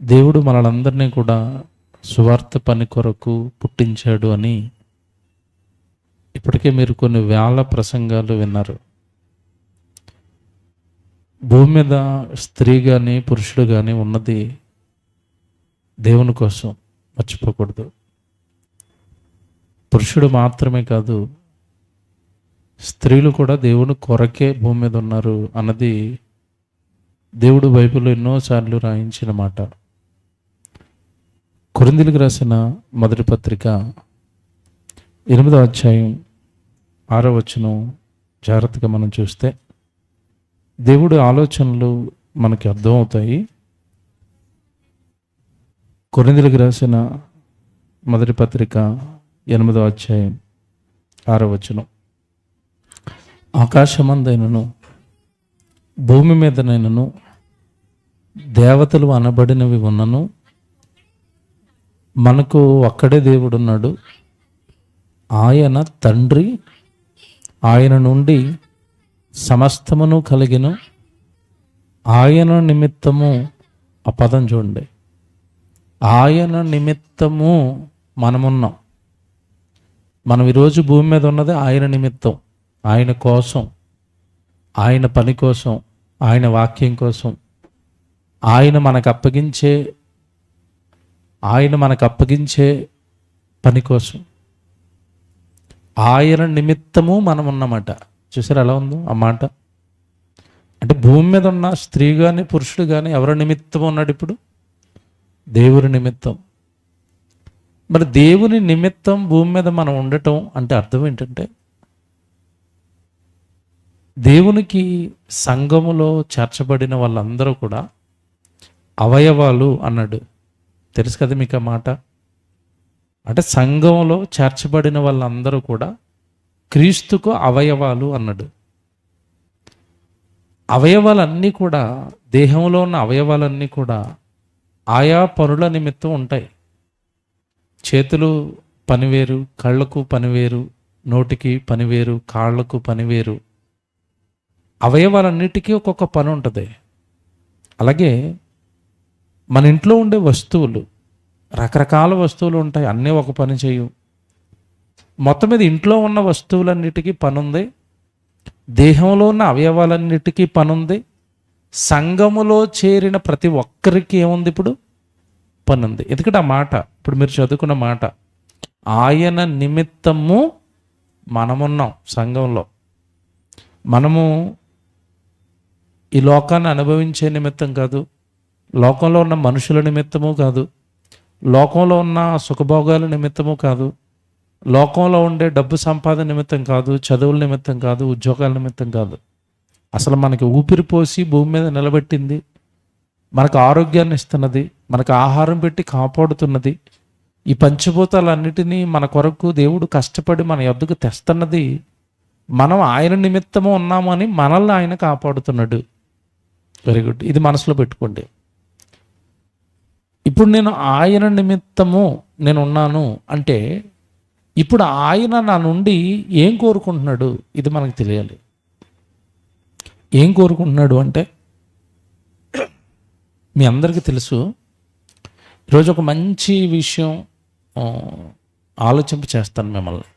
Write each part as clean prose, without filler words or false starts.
దేవుడు మనలందరినీ కూడా సువార్త పని కొరకు పుట్టించాడు అని ఇప్పటికే మీరు కొన్ని వేల ప్రసంగాలు విన్నారు. భూమి మీద స్త్రీ కానీ పురుషుడు కానీ ఉన్నది దేవుని కోసం, మర్చిపోకూడదు. పురుషుడు మాత్రమే కాదు, స్త్రీలు కూడా దేవుని కొరకే భూమి మీద ఉన్నారు అన్నది దేవుడు బైబిల్లో ఎన్నోసార్లు రాయించిన మాట. కొరింథీయులకు రాసిన మొదటి పత్రిక 8వ అధ్యాయం 6వ వచనం జాగ్రత్తగా మనం చూస్తే దేవుడి ఆలోచనలు మనకి అర్థమవుతాయి. కొరింథీయులకు రాసిన మొదటి పత్రిక 8వ అధ్యాయం 6వ వచనం, ఆకాశమందైనను భూమి మీదనైనను దేవతలు అనబడినవి ఉన్నను మనకు ఒక్కడే దేవుడున్నాడు, ఆయన తండ్రి, ఆయన నుండి సమస్తమును కలిగిన, ఆయన నిమిత్తము, ఆ పదం చూడండి, ఆయన నిమిత్తము మనమున్నాం. మనం ఈరోజు భూమి మీద ఉన్నది ఆయన నిమిత్తం, ఆయన కోసం, ఆయన పని కోసం, ఆయన వాక్యం కోసం, ఆయన మనకు అప్పగించే పని కోసం, ఆయన నిమిత్తము మనం ఉన్నమాట. చూసారు ఎలా ఉందో ఆ మాట? అంటే భూమి మీద ఉన్న స్త్రీ కానీ పురుషుడు కానీ ఎవరి నిమిత్తం ఉన్నాడు? ఇప్పుడు దేవుని నిమిత్తం. మరి దేవుని నిమిత్తం భూమి మీద మనం ఉండటం అంటే అర్థం ఏంటంటే, దేవునికి సంఘములో చేర్చబడిన వాళ్ళందరూ కూడా అవయవాలు అన్నాడు. తెలుసు కదా మీకు ఆ మాట? అంటే సంఘంలో చేర్చబడిన వాళ్ళందరూ కూడా క్రీస్తుకు అవయవాలు అన్నాడు. అవయవాలన్నీ కూడా, దేహంలో ఉన్న అవయవాలన్నీ కూడా ఆయా పనుల నిమిత్తం ఉంటాయి. చేతులు పనివేరు, కళ్ళకు పనివేరు, నోటికి పనివేరు, కాళ్ళకు పనివేరు. అవయవాలన్నిటికీ ఒక్కొక్క పని ఉంటుంది. అలాగే మన ఇంట్లో ఉండే వస్తువులు, రకరకాల వస్తువులు ఉంటాయి, అన్నీ ఒక పని చేయు. మొత్తం మీద ఇంట్లో ఉన్న వస్తువులన్నిటికీ పని ఉంది, దేహంలో ఉన్న అవయవాలన్నిటికీ పని ఉంది, సంఘములో చేరిన ప్రతి ఒక్కరికి ఏముంది? ఇప్పుడు పని ఉంది. ఎందుకంటే ఆ మాట ఇప్పుడు మీరు చదువుకున్న మాట, ఆయన నిమిత్తము మనమున్నాం. సంఘంలో మనము ఈ లోకాన్ని అనుభవించే నిమిత్తం కాదు, లోకంలో ఉన్న మనుషుల నిమిత్తము కాదు, లోకంలో ఉన్న సుఖభోగాల నిమిత్తము కాదు, లోకంలో ఉండే డబ్బు సంపాదన నిమిత్తం కాదు, చదువుల నిమిత్తం కాదు, ఉద్యోగాల నిమిత్తం కాదు. అసలు మనకి ఊపిరి పోసి భూమి మీద నిలబెట్టింది, మనకు ఆరోగ్యాన్ని ఇస్తున్నది, మనకు ఆహారం పెట్టి కాపాడుతున్నది, ఈ పంచభూతాలన్నిటినీ మన కొరకు దేవుడు కష్టపడి మన యొద్దకు తెస్తున్నది, మనం ఆయన నిమిత్తము ఉన్నామని మనల్ని ఆయన కాపాడుతున్నాడు. వెరీ గుడ్, ఇది మనసులో పెట్టుకోండి. ఇప్పుడు నేను ఆయన నిమిత్తము నేను ఉన్నాను అంటే, ఇప్పుడు ఆయన నా నుండి ఏం కోరుకుంటున్నాడు? ఇది మనకు తెలియాలి. ఏం కోరుకుంటున్నాడు అంటే, మీ అందరికీ తెలుసు, ఈరోజు ఒక మంచి విషయం ఆలోచింప చేస్తాను మిమ్మల్ని.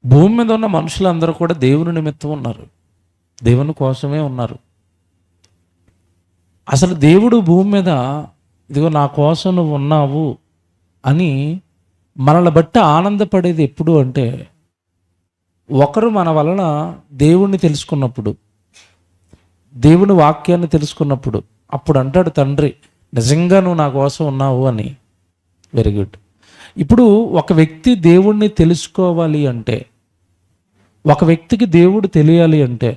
భూమి మీద ఉన్న మనుషులందరూ కూడా దేవుని నిమిత్తం ఉన్నారు, దేవుని కోసమే ఉన్నారు. అసలు దేవుడు భూమి మీద ఇదిగో నా కోసం నువ్వు ఉన్నావు అని మనల్ని బట్టి ఆనందపడేది ఎప్పుడు అంటే, ఒకరు మన వలన దేవుణ్ణి తెలుసుకున్నప్పుడు, దేవుని వాక్యాన్ని తెలుసుకున్నప్పుడు, అప్పుడు అంటాడు తండ్రి, నిజంగా నువ్వు నా కోసం ఉన్నావు అని. Very good. ఇప్పుడు ఒక వ్యక్తి దేవుణ్ణి తెలుసుకోవాలి అంటే, ఒక వ్యక్తికి దేవుడు తెలియాలి అంటే,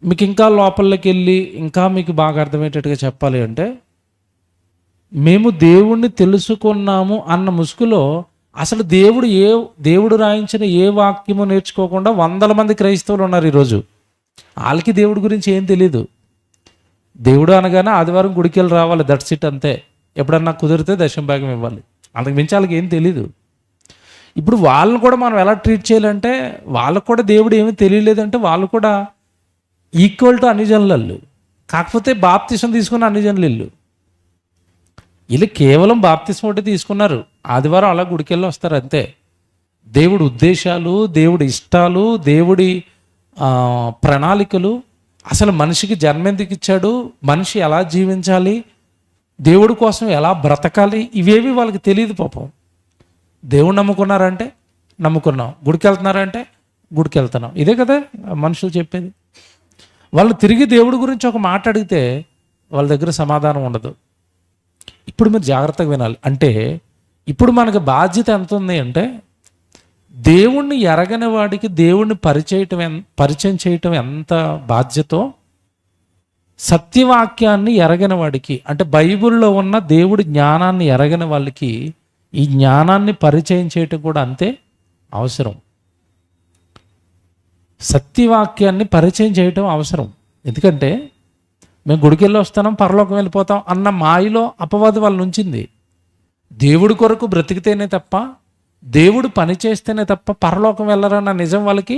మీకు ఇంకా లోపలికి వెళ్ళి ఇంకా మీకు బాగా అర్థమయ్యేటట్టుగా చెప్పాలి అంటే, మేము దేవుణ్ణి తెలుసుకున్నాము అన్న ముసుగులో అసలు దేవుడు రాయించిన ఏ వాక్యము నేర్చుకోకుండా 100 మంది క్రైస్తవులు ఉన్నారు ఈరోజు. వాళ్ళకి దేవుడి గురించి ఏం తెలీదు. దేవుడు అనగానే ఆదివారం గుడికి వెళ్ళి రావాలి, దట్స్ ఇట్, అంతే. ఎప్పుడన్నా కుదిరితే దశమ భాగం ఇవ్వాలి, అంతకు మించి వాళ్ళకి ఏం తెలీదు. ఇప్పుడు వాళ్ళని కూడా మనం ఎలా ట్రీట్ చేయాలంటే, వాళ్ళకు కూడా దేవుడు ఏమీ తెలియలేదంటే వాళ్ళు కూడా ఈక్వల్ టు అన్ని జనులు. కాకపోతే బాప్తిసం తీసుకున్న అన్ని జనులు వీళ్ళు కేవలం బాప్తిసం ఒకటి తీసుకున్నారు. ఆదివారం అలా గుడికెళ్ళి వస్తారు అంతే. దేవుడి ఉద్దేశాలు, దేవుడి ఇష్టాలు, దేవుడి ప్రణాళికలు, అసలు మనిషికి జన్మ ఎందుకు ఇచ్చాడు, మనిషి ఎలా జీవించాలి, దేవుడి కోసం ఎలా బ్రతకాలి, ఇవేవి వాళ్ళకి తెలియదు పాపం. దేవుడు నమ్ముకున్నారంటే నమ్ముకున్నాం, గుడికి వెళ్తున్నారంటే గుడికి వెళ్తున్నాం, ఇదే కదా మనుషులు చెప్పేది. వాళ్ళు తిరిగి దేవుడి గురించి ఒక మాట అడిగితే వాళ్ళ దగ్గర సమాధానం ఉండదు. ఇప్పుడు మీరు జాగ్రత్తగా వినాలి. అంటే ఇప్పుడు మనకు బాధ్యత ఎంత ఉంది అంటే, దేవుణ్ణి ఎరగని వాడికి దేవుణ్ణి పరిచయం చేయటం ఎంత బాధ్యతో, సత్యవాక్యాన్ని ఎరగని వాడికి, అంటే బైబిల్లో ఉన్న దేవుడి జ్ఞానాన్ని ఎరగని వాళ్ళకి ఈ జ్ఞానాన్ని పరిచయం చేయటం కూడా అంతే అవసరం. సత్యవాక్యాన్ని పరిచయం చేయటం అవసరం. ఎందుకంటే మేము గుడికి వెళ్ళి వస్తాం, పరలోకం వెళ్ళిపోతాం అన్న మాయలో అపవాది వాళ్ళని ఉంచింది. దేవుడి కొరకు బ్రతికితేనే తప్ప, దేవుడు పని చేస్తేనే తప్ప పరలోకం వెళ్ళరన్న నిజం వాళ్ళకి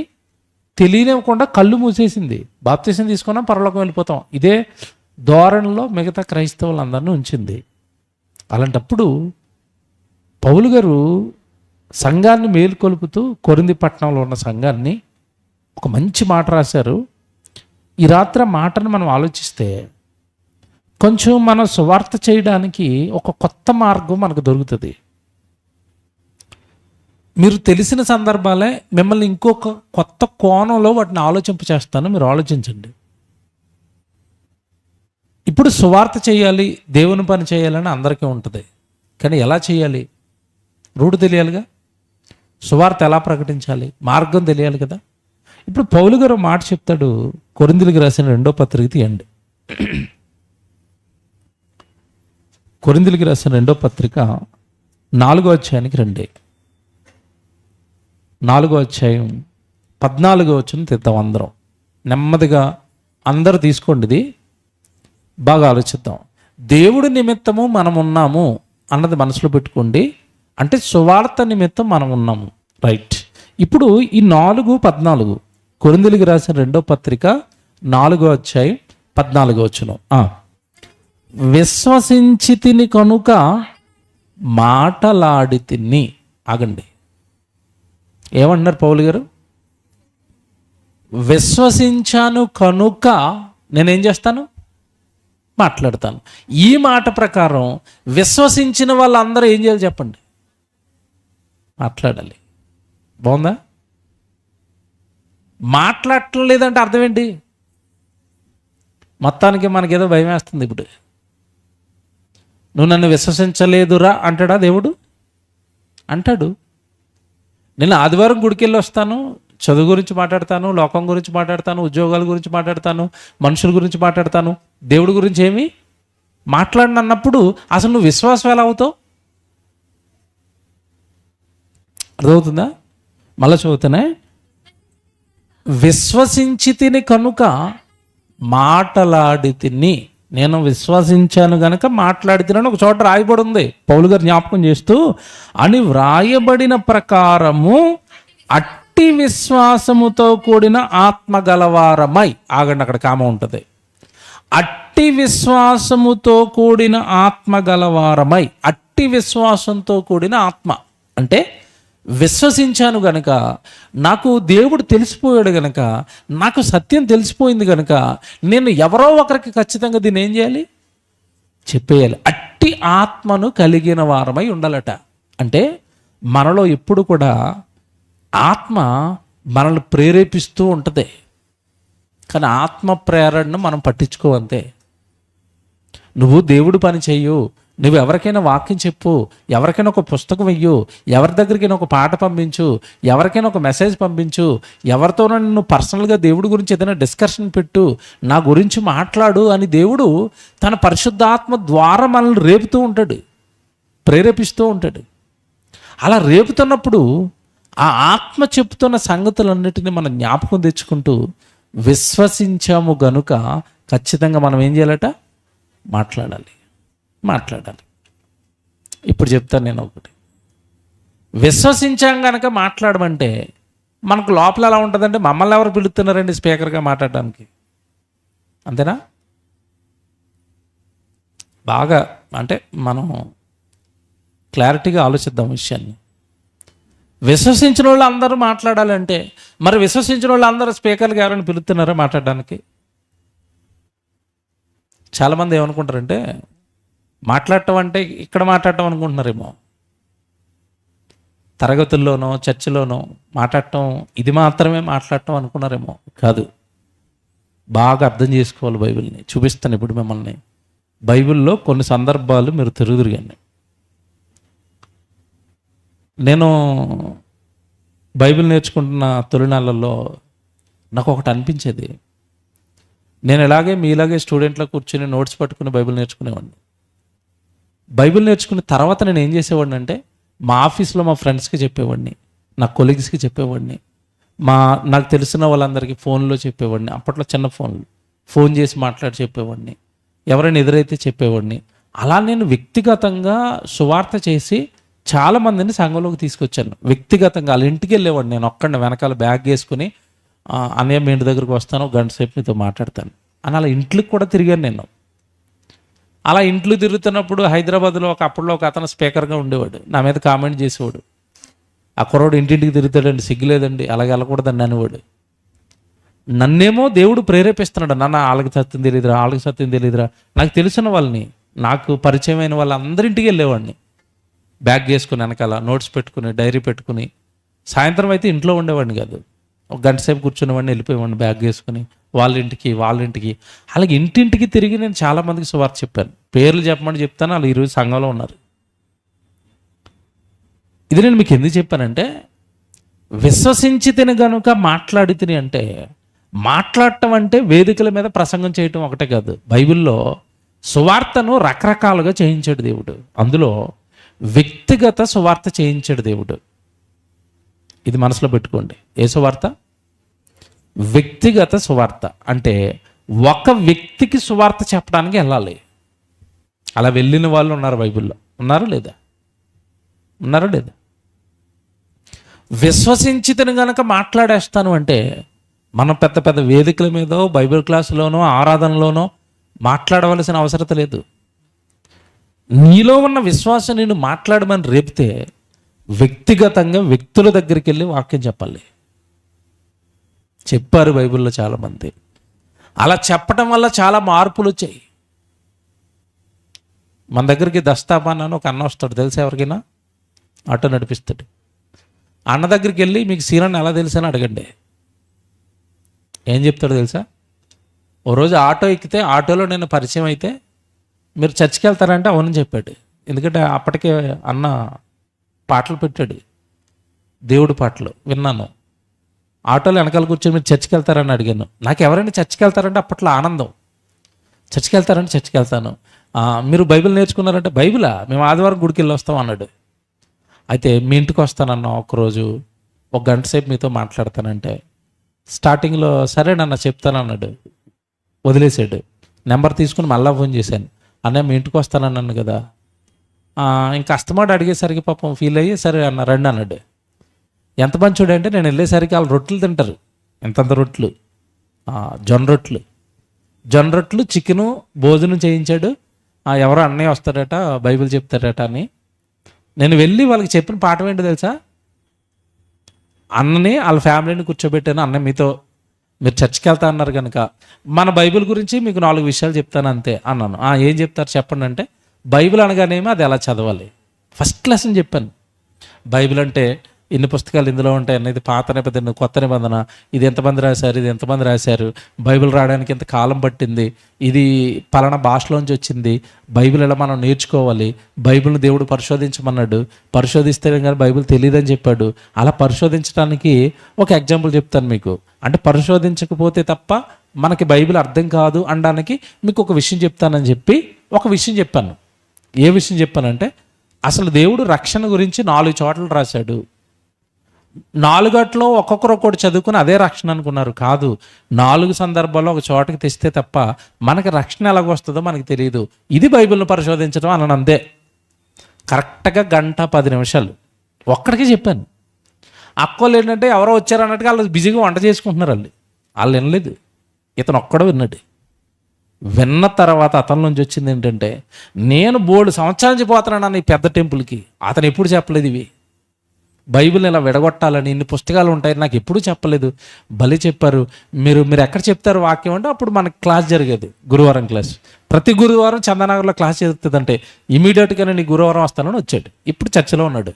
తెలియనివ్వకుండా కళ్ళు మూసేసింది. బాప్తిసం తీసుకున్నాం, పరలోకం వెళ్ళిపోతాం, ఇదే ధోరణిలో మిగతా క్రైస్తవులందరినీ ఉంచింది. అలాంటప్పుడు పౌలు గారు సంఘాన్ని మేలుకొలుపుతూ కొరింథీ పట్టణంలో ఉన్న సంఘాన్ని ఒక మంచి మాట రాశారు. ఈ రాత్రి మాటను మనం ఆలోచిస్తే కొంచెం మనం సువార్త చేయడానికి ఒక కొత్త మార్గం మనకు దొరుకుతుంది. మీరు తెలిసిన సందర్భాలే మిమ్మల్ని ఇంకొక కొత్త కోణంలో వాటిని ఆలోచింప చేస్తాను, మీరు ఆలోచించండి. ఇప్పుడు సువార్త చేయాలి, దేవుని పని చేయాలని అందరికీ ఉంటుంది, కానీ ఎలా చేయాలి, రూట్ తెలియాలిగా. సువార్త ఎలా ప్రకటించాలి, మార్గం తెలియాలి కదా. ఇప్పుడు పౌలు గారు మాట చెప్తాడు, కొరింథీయులకు రాసిన 2వ పత్రిక తీయండి. కొరింథీయులకు రాసిన 2వ పత్రిక 4వ అధ్యాయానికి రండి. 4వ అధ్యాయం 14వ వచనం తీద్దాం అందరం నెమ్మదిగా. అందరూ తీసుకోండి, ఇది బాగా ఆలోచిద్దాం. దేవుడి నిమిత్తము మనం ఉన్నాము అన్నది మనసులో పెట్టుకోండి. అంటే సువార్త నిమిత్తం మనం ఉన్నాము, రైట్. ఇప్పుడు ఈ 4:14 కొరింథీయులకు రాసిన 2వ పత్రిక 4వ అధ్యాయం 14వ వచనం. విశ్వసించి తిని కనుక మాటలాడి తిని. ఆగండి, ఏమన్నారు పౌలు గారు? విశ్వసించాను కనుక నేనేం చేస్తాను, మాట్లాడతాను. ఈ మాట ప్రకారం విశ్వసించిన వాళ్ళందరూ ఏం చేయాలి చెప్పండి, మాట్లాడాలి. బాగుందా? మాట్లాడటం లేదంటే అర్థం ఏంటి? మొత్తానికి మనకేదో భయం వేస్తుంది. ఇప్పుడు నువ్వు నన్ను విశ్వసించలేదురా అంటాడా దేవుడు? అంటాడు. నేను ఆదివారం గుడికి వెళ్ళి వస్తాను, చదువు గురించి మాట్లాడతాను, లోకం గురించి మాట్లాడతాను, ఉద్యోగాల గురించి మాట్లాడతాను, మనుషుల గురించి మాట్లాడతాను, దేవుడి గురించి ఏమి మాట్లాడినప్పుడు అసలు నువ్వు విశ్వాసం ఎలా అవుతావు? అర్థమవుతుందా? మళ్ళీ చదువుతానే, విశ్వసించి తిని కనుక మాటలాడి తిని. నేను విశ్వసించాను గనక మాట్లాడి తినని ఒక చోట రాయబడి ఉంది, పౌలు గారు జ్ఞాపకం చేస్తూ, అని వ్రాయబడిన ప్రకారము అట్టి విశ్వాసముతో కూడిన ఆత్మ గలవారమై. ఆగండి, అక్కడ కామ ఉంటుంది. అట్టి విశ్వాసముతో కూడిన ఆత్మ గలవారమై. అట్టి విశ్వాసంతో కూడిన ఆత్మ అంటే విశ్వసించాను గనక, నాకు దేవుడు తెలిసిపోయాడు గనక, నాకు సత్యం తెలిసిపోయింది గనక, నేను ఎవరో ఒకరికి ఖచ్చితంగా దీన్ని ఏం చేయాలి, చెప్పేయాలి. అట్టి ఆత్మను కలిగిన వారమై ఉండాలట. అంటే మనలో ఎప్పుడు కూడా ఆత్మ మనల్ని ప్రేరేపిస్తూ ఉంటుంది, కానీ ఆత్మ ప్రేరణను మనం పట్టించుకోవంతే. నువ్వు దేవుడు పని చెయ్యు, నువ్వు ఎవరికైనా వాక్యం చెప్పు, ఎవరికైనా ఒక పుస్తకం వెయ్యు, ఎవరి దగ్గరికైనా ఒక పాట పంపించు, ఎవరికైనా ఒక మెసేజ్ పంపించు, ఎవరితోనో నువ్వు పర్సనల్గా దేవుడి గురించి ఏదైనా డిస్కషన్ పెట్టు, నా గురించి మాట్లాడు అని దేవుడు తన పరిశుద్ధాత్మ ద్వారా మనల్ని రేపుతూ ఉంటాడు, ప్రేరేపిస్తూ ఉంటాడు. అలా రేపుతున్నప్పుడు ఆ ఆత్మ చెప్తున్న సంగతులన్నిటినీ మనం జ్ఞాపకం తెచ్చుకుంటూ విశ్వసించాము గనుక ఖచ్చితంగా మనం ఏం చేయాలట, మాట్లాడాలి. ఇప్పుడు చెప్తాను నేను ఒకటి. విశ్వసించాం కనుక మాట్లాడమంటే మనకు లోపల ఎలా ఉంటుందంటే, మమ్మల్ని ఎవరు పిలుస్తున్నారండి స్పీకర్గా మాట్లాడడానికి, అంతేనా? బాగా అంటే మనం క్లారిటీగా ఆలోచిద్దాం విషయాన్ని. విశ్వసించిన వాళ్ళు అందరూ మాట్లాడాలంటే మరి విశ్వసించిన వాళ్ళు అందరూ స్పీకర్కి ఎవరైనా పిలుస్తున్నారా మాట్లాడడానికి? చాలామంది ఏమనుకుంటారంటే మాట్లాడటం అంటే ఇక్కడ మాట్లాడటం అనుకుంటున్నారేమో, తరగతుల్లోనో చర్చిలోనో మాట్లాడటం ఇది మాత్రమే మాట్లాడటం అనుకున్నారేమో. కాదు, బాగా అర్థం చేసుకోవాలి బైబిల్ని. చూపిస్తాను ఇప్పుడు మిమ్మల్ని. బైబిల్లో కొన్ని సందర్భాలు మీరు తిరుగుదిరిగాను. నేను బైబిల్ నేర్చుకుంటున్న తొలినాళ్ళల్లో నాకు ఒకటి అనిపించేది. నేను ఇలాగే మీలాగే స్టూడెంట్లో కూర్చొని నోట్స్ పట్టుకుని బైబిల్ నేర్చుకునేవాడిని. బైబిల్ నేర్చుకున్న తర్వాత నేను ఏం చేసేవాడిని అంటే మా ఆఫీస్లో మా ఫ్రెండ్స్కి చెప్పేవాడిని, నా కొలీగ్స్కి చెప్పేవాడిని, నాకు తెలిసిన వాళ్ళందరికీ ఫోన్లో చెప్పేవాడిని. అప్పట్లో చిన్న ఫోన్ చేసి మాట్లాడి చెప్పేవాడిని, ఎవరైనా ఎదురైతే చెప్పేవాడిని. అలా నేను వ్యక్తిగతంగా సువార్త చేసి చాలామందిని సంఘంలోకి తీసుకొచ్చాను. వ్యక్తిగతంగా వాళ్ళ ఇంటికి వెళ్ళేవాడిని. నేను ఒక్కడిని వెనకాల బ్యాగ్ వేసుకుని, అన్నయ్య మీ ఇంటి దగ్గరికి వస్తాను, గంట సేపు మీతో మాట్లాడతాను అని అలా ఇంట్లోకి కూడా తిరిగాను నేను. అలా ఇంట్లో తిరుగుతున్నప్పుడు హైదరాబాద్లో అప్పట్లో ఒక అతను స్పీకర్గా ఉండేవాడు. నా మీద కామెంట్ చేసేవాడు, ఆ కుర్రోడు ఇంటింటికి తిరుగుతాడండి, సిగ్గులేదండి, అలాగే వెళ్ళకూడదని అనేవాడు. నన్నేమో దేవుడు ప్రేరేపిస్తున్నాడు, నాన్న వాళ్ళకి సత్యం తెలియదురా, వాళ్ళకి సత్యం తెలియదురా. నాకు తెలిసిన వాళ్ళని, నాకు పరిచయమైన వాళ్ళందరింటికి వెళ్ళేవాడిని, బ్యాగ్ వేసుకుని వెనకాల నోట్స్ పెట్టుకుని డైరీ పెట్టుకుని. సాయంత్రం అయితే ఇంట్లో ఉండేవాడిని కాదు, ఒక గంట సేపు కూర్చునేవాడిని, వెళ్ళిపోయేవాడిని బ్యాగ్ వేసుకుని వాళ్ళ ఇంటికి. అలాగే ఇంటింటికి తిరిగి నేను చాలామందికి సువార్త చెప్పాను. పేర్లు చెప్పమని చెప్తాను, వాళ్ళు ఈరోజు సంఘంలో ఉన్నారు. ఇది నేను మీకు ఎందుకు చెప్పానంటే, విశ్వసించి తిని కనుక మాట్లాడి తిని అంటే, మాట్లాడటం అంటే వేదికల మీద ప్రసంగం చేయటం ఒకటే కాదు. బైబిల్లో సువార్తను రకరకాలుగా చేయించాడు దేవుడు. అందులో వ్యక్తిగత సువార్త చేయించాడు దేవుడు. ఇది మనసులో పెట్టుకోండి. ఏ సువార్త? వ్యక్తిగత సువార్త. అంటే ఒక వ్యక్తికి సువార్త చెప్పడానికి వెళ్ళాలి. అలా వెళ్ళిన వాళ్ళు ఉన్నారు బైబిల్లో, ఉన్నారా లేదా? విశ్వసించితను గనక మాట్లాడేస్తాను అంటే మనం పెద్ద పెద్ద వేదికల మీదో బైబిల్ క్లాసులోనో ఆరాధనలోనో మాట్లాడవలసిన అవసరం లేదు. నీలో ఉన్న విశ్వాసం నేను మాట్లాడమని రేపితే వ్యక్తిగతంగా వ్యక్తుల దగ్గరికి వెళ్ళి వాక్యం చెప్పాలి. చెప్పారు బైబిల్లో చాలామంది. అలా చెప్పటం వల్ల చాలా మార్పులు వచ్చాయి. మన దగ్గరికి దస్తాపాన్ అని ఒక అన్న వస్తాడు, తెలుసా ఎవరికైనా? ఆటో నడిపిస్తాడు. అన్న దగ్గరికి వెళ్ళి మీకు సీనని ఎలా తెలుసా అని అడగండి. ఏం చెప్తాడు తెలుసా? ఓ రోజు ఆటో ఎక్కితే ఆటోలో నేను పరిచయం అయితే మీరు చర్చికి వెళ్తారంటే అవునని చెప్పాడు. ఎందుకంటే అప్పటికే అన్న పాటలు పెట్టాడు, దేవుడి పాటలు విన్నాను. ఆటోలో వెనకాల కూర్చొని మీరు చర్చికి వెళ్తారని అడిగాను. నాకు ఎవరైనా చర్చికి వెళ్తారంటే అప్పట్లో ఆనందం. చర్చికి వెళ్తారంటే చర్చికి వెళ్తాను. మీరు బైబిల్ నేర్చుకున్నారంటే బైబిలా, మేము ఆదివారం గుడికి వెళ్ళి వస్తాం అన్నాడు. అయితే మీ ఇంటికి వస్తానన్నా, ఒకరోజు ఒక గంట సేపు మీతో మాట్లాడతానంటే స్టార్టింగ్లో సరేనన్నా చెప్తానన్నాడు, వదిలేసాడు. నెంబర్ తీసుకుని మళ్ళీ ఫోన్ చేశాను, అన్నయ్య మీ ఇంటికి వస్తానన్నాను కదా. ఇంకా అస్తమాట అడిగేసరికి పాపం ఫీల్ అయ్యి సరే అన్న రండి అన్నాడు. ఎంత మంచోడు అంటే నేను వెళ్ళేసరికి వాళ్ళు రొట్టెలు తింటారు, ఎంతంత రొట్టెలు, జొన్న రొట్టెలు చికెను భోజనం చేయించాడు. ఎవరో అన్నయ్య వస్తాడట, బైబిల్ చెప్తాడట అని. నేను వెళ్ళి వాళ్ళకి చెప్పిన పాఠం ఏంటో తెలుసా? అన్నని వాళ్ళ ఫ్యామిలీని కూర్చోబెట్టాను, అన్నయ్య మీతో మీరు చర్చికి వెళ్తా అన్నారు కనుక మన బైబిల్ గురించి మీకు 4 విషయాలు చెప్తాను అంతే అన్నాను. ఏం చెప్తారు చెప్పండి అంటే, బైబిల్ అనగానేమో అది ఎలా చదవాలి ఫస్ట్ లెసన్ చెప్పాను. బైబిల్ అంటే ఇన్ని పుస్తకాలు ఇందులో ఉంటాయి అన్నది, పాత నిబంధన కొత్త నిబంధన, ఇది ఎంతమంది రాశారు, బైబిల్ రాయడానికి ఎంత కాలం పట్టింది, ఇది పలానా భాషలోంచి వచ్చింది, బైబిల్ ఎలా మనం నేర్చుకోవాలి, బైబిల్ని దేవుడు పరిశోధించమన్నాడు, పరిశోధిస్తే కానీ బైబిల్ తెలియదని చెప్పాడు. అలా పరిశోధించడానికి ఒక ఎగ్జాంపుల్ చెప్తాను మీకు. అంటే పరిశోధించకపోతే తప్ప మనకి బైబిల్ అర్థం కాదు అనడానికి మీకు ఒక విషయం చెప్తానని చెప్పి ఒక విషయం చెప్పాను. ఏ విషయం చెప్పానంటే, అసలు దేవుడు రక్షణ గురించి 4 చోట్ల రాశాడు. 4 ఒక్కొక్కటి చదువుకుని అదే రక్షణ అనుకున్నారు. కాదు, 4 సందర్భాల్లో ఒక చోటకి తెస్తే తప్ప మనకి రక్షణ ఎలాగొస్తుందో మనకి తెలియదు. ఇది బైబిల్ని పరిశోధించడం అన్నాను అంతే. కరెక్ట్గా 1:10 ఒక్కడికే చెప్పాను. అక్కోళ్ళు ఏంటంటే ఎవరో వచ్చారు అన్నట్టుగా వాళ్ళు బిజీగా వంట చేసుకుంటున్నారు. వాళ్ళు వినలేదు, ఇతను ఒక్కడో విన్నాడు. విన్న తర్వాత అతని నుంచి వచ్చింది ఏంటంటే, నేను బోల్డు సంవత్సరాల నుంచి పోతున్నాను ఈ పెద్ద టెంపుల్కి, అతను ఎప్పుడు చెప్పలేదు ఇవి. బైబిల్ ఇలా విడగొట్టాలని ఇన్ని పుస్తకాలు ఉంటాయి, నాకు ఎప్పుడూ చెప్పలేదు. భలే చెప్పారు. మీరు ఎక్కడ చెప్తారు వాక్యం అంటే అప్పుడు మనకు క్లాస్ జరిగేది, గురువారం క్లాస్. ప్రతి గురువారం చందనగర్లో క్లాస్ జరుగుతుందంటే ఇమీడియట్గా నేను గురువారం వస్తానని వచ్చాడు. ఇప్పుడు చర్చలో ఉన్నాడు.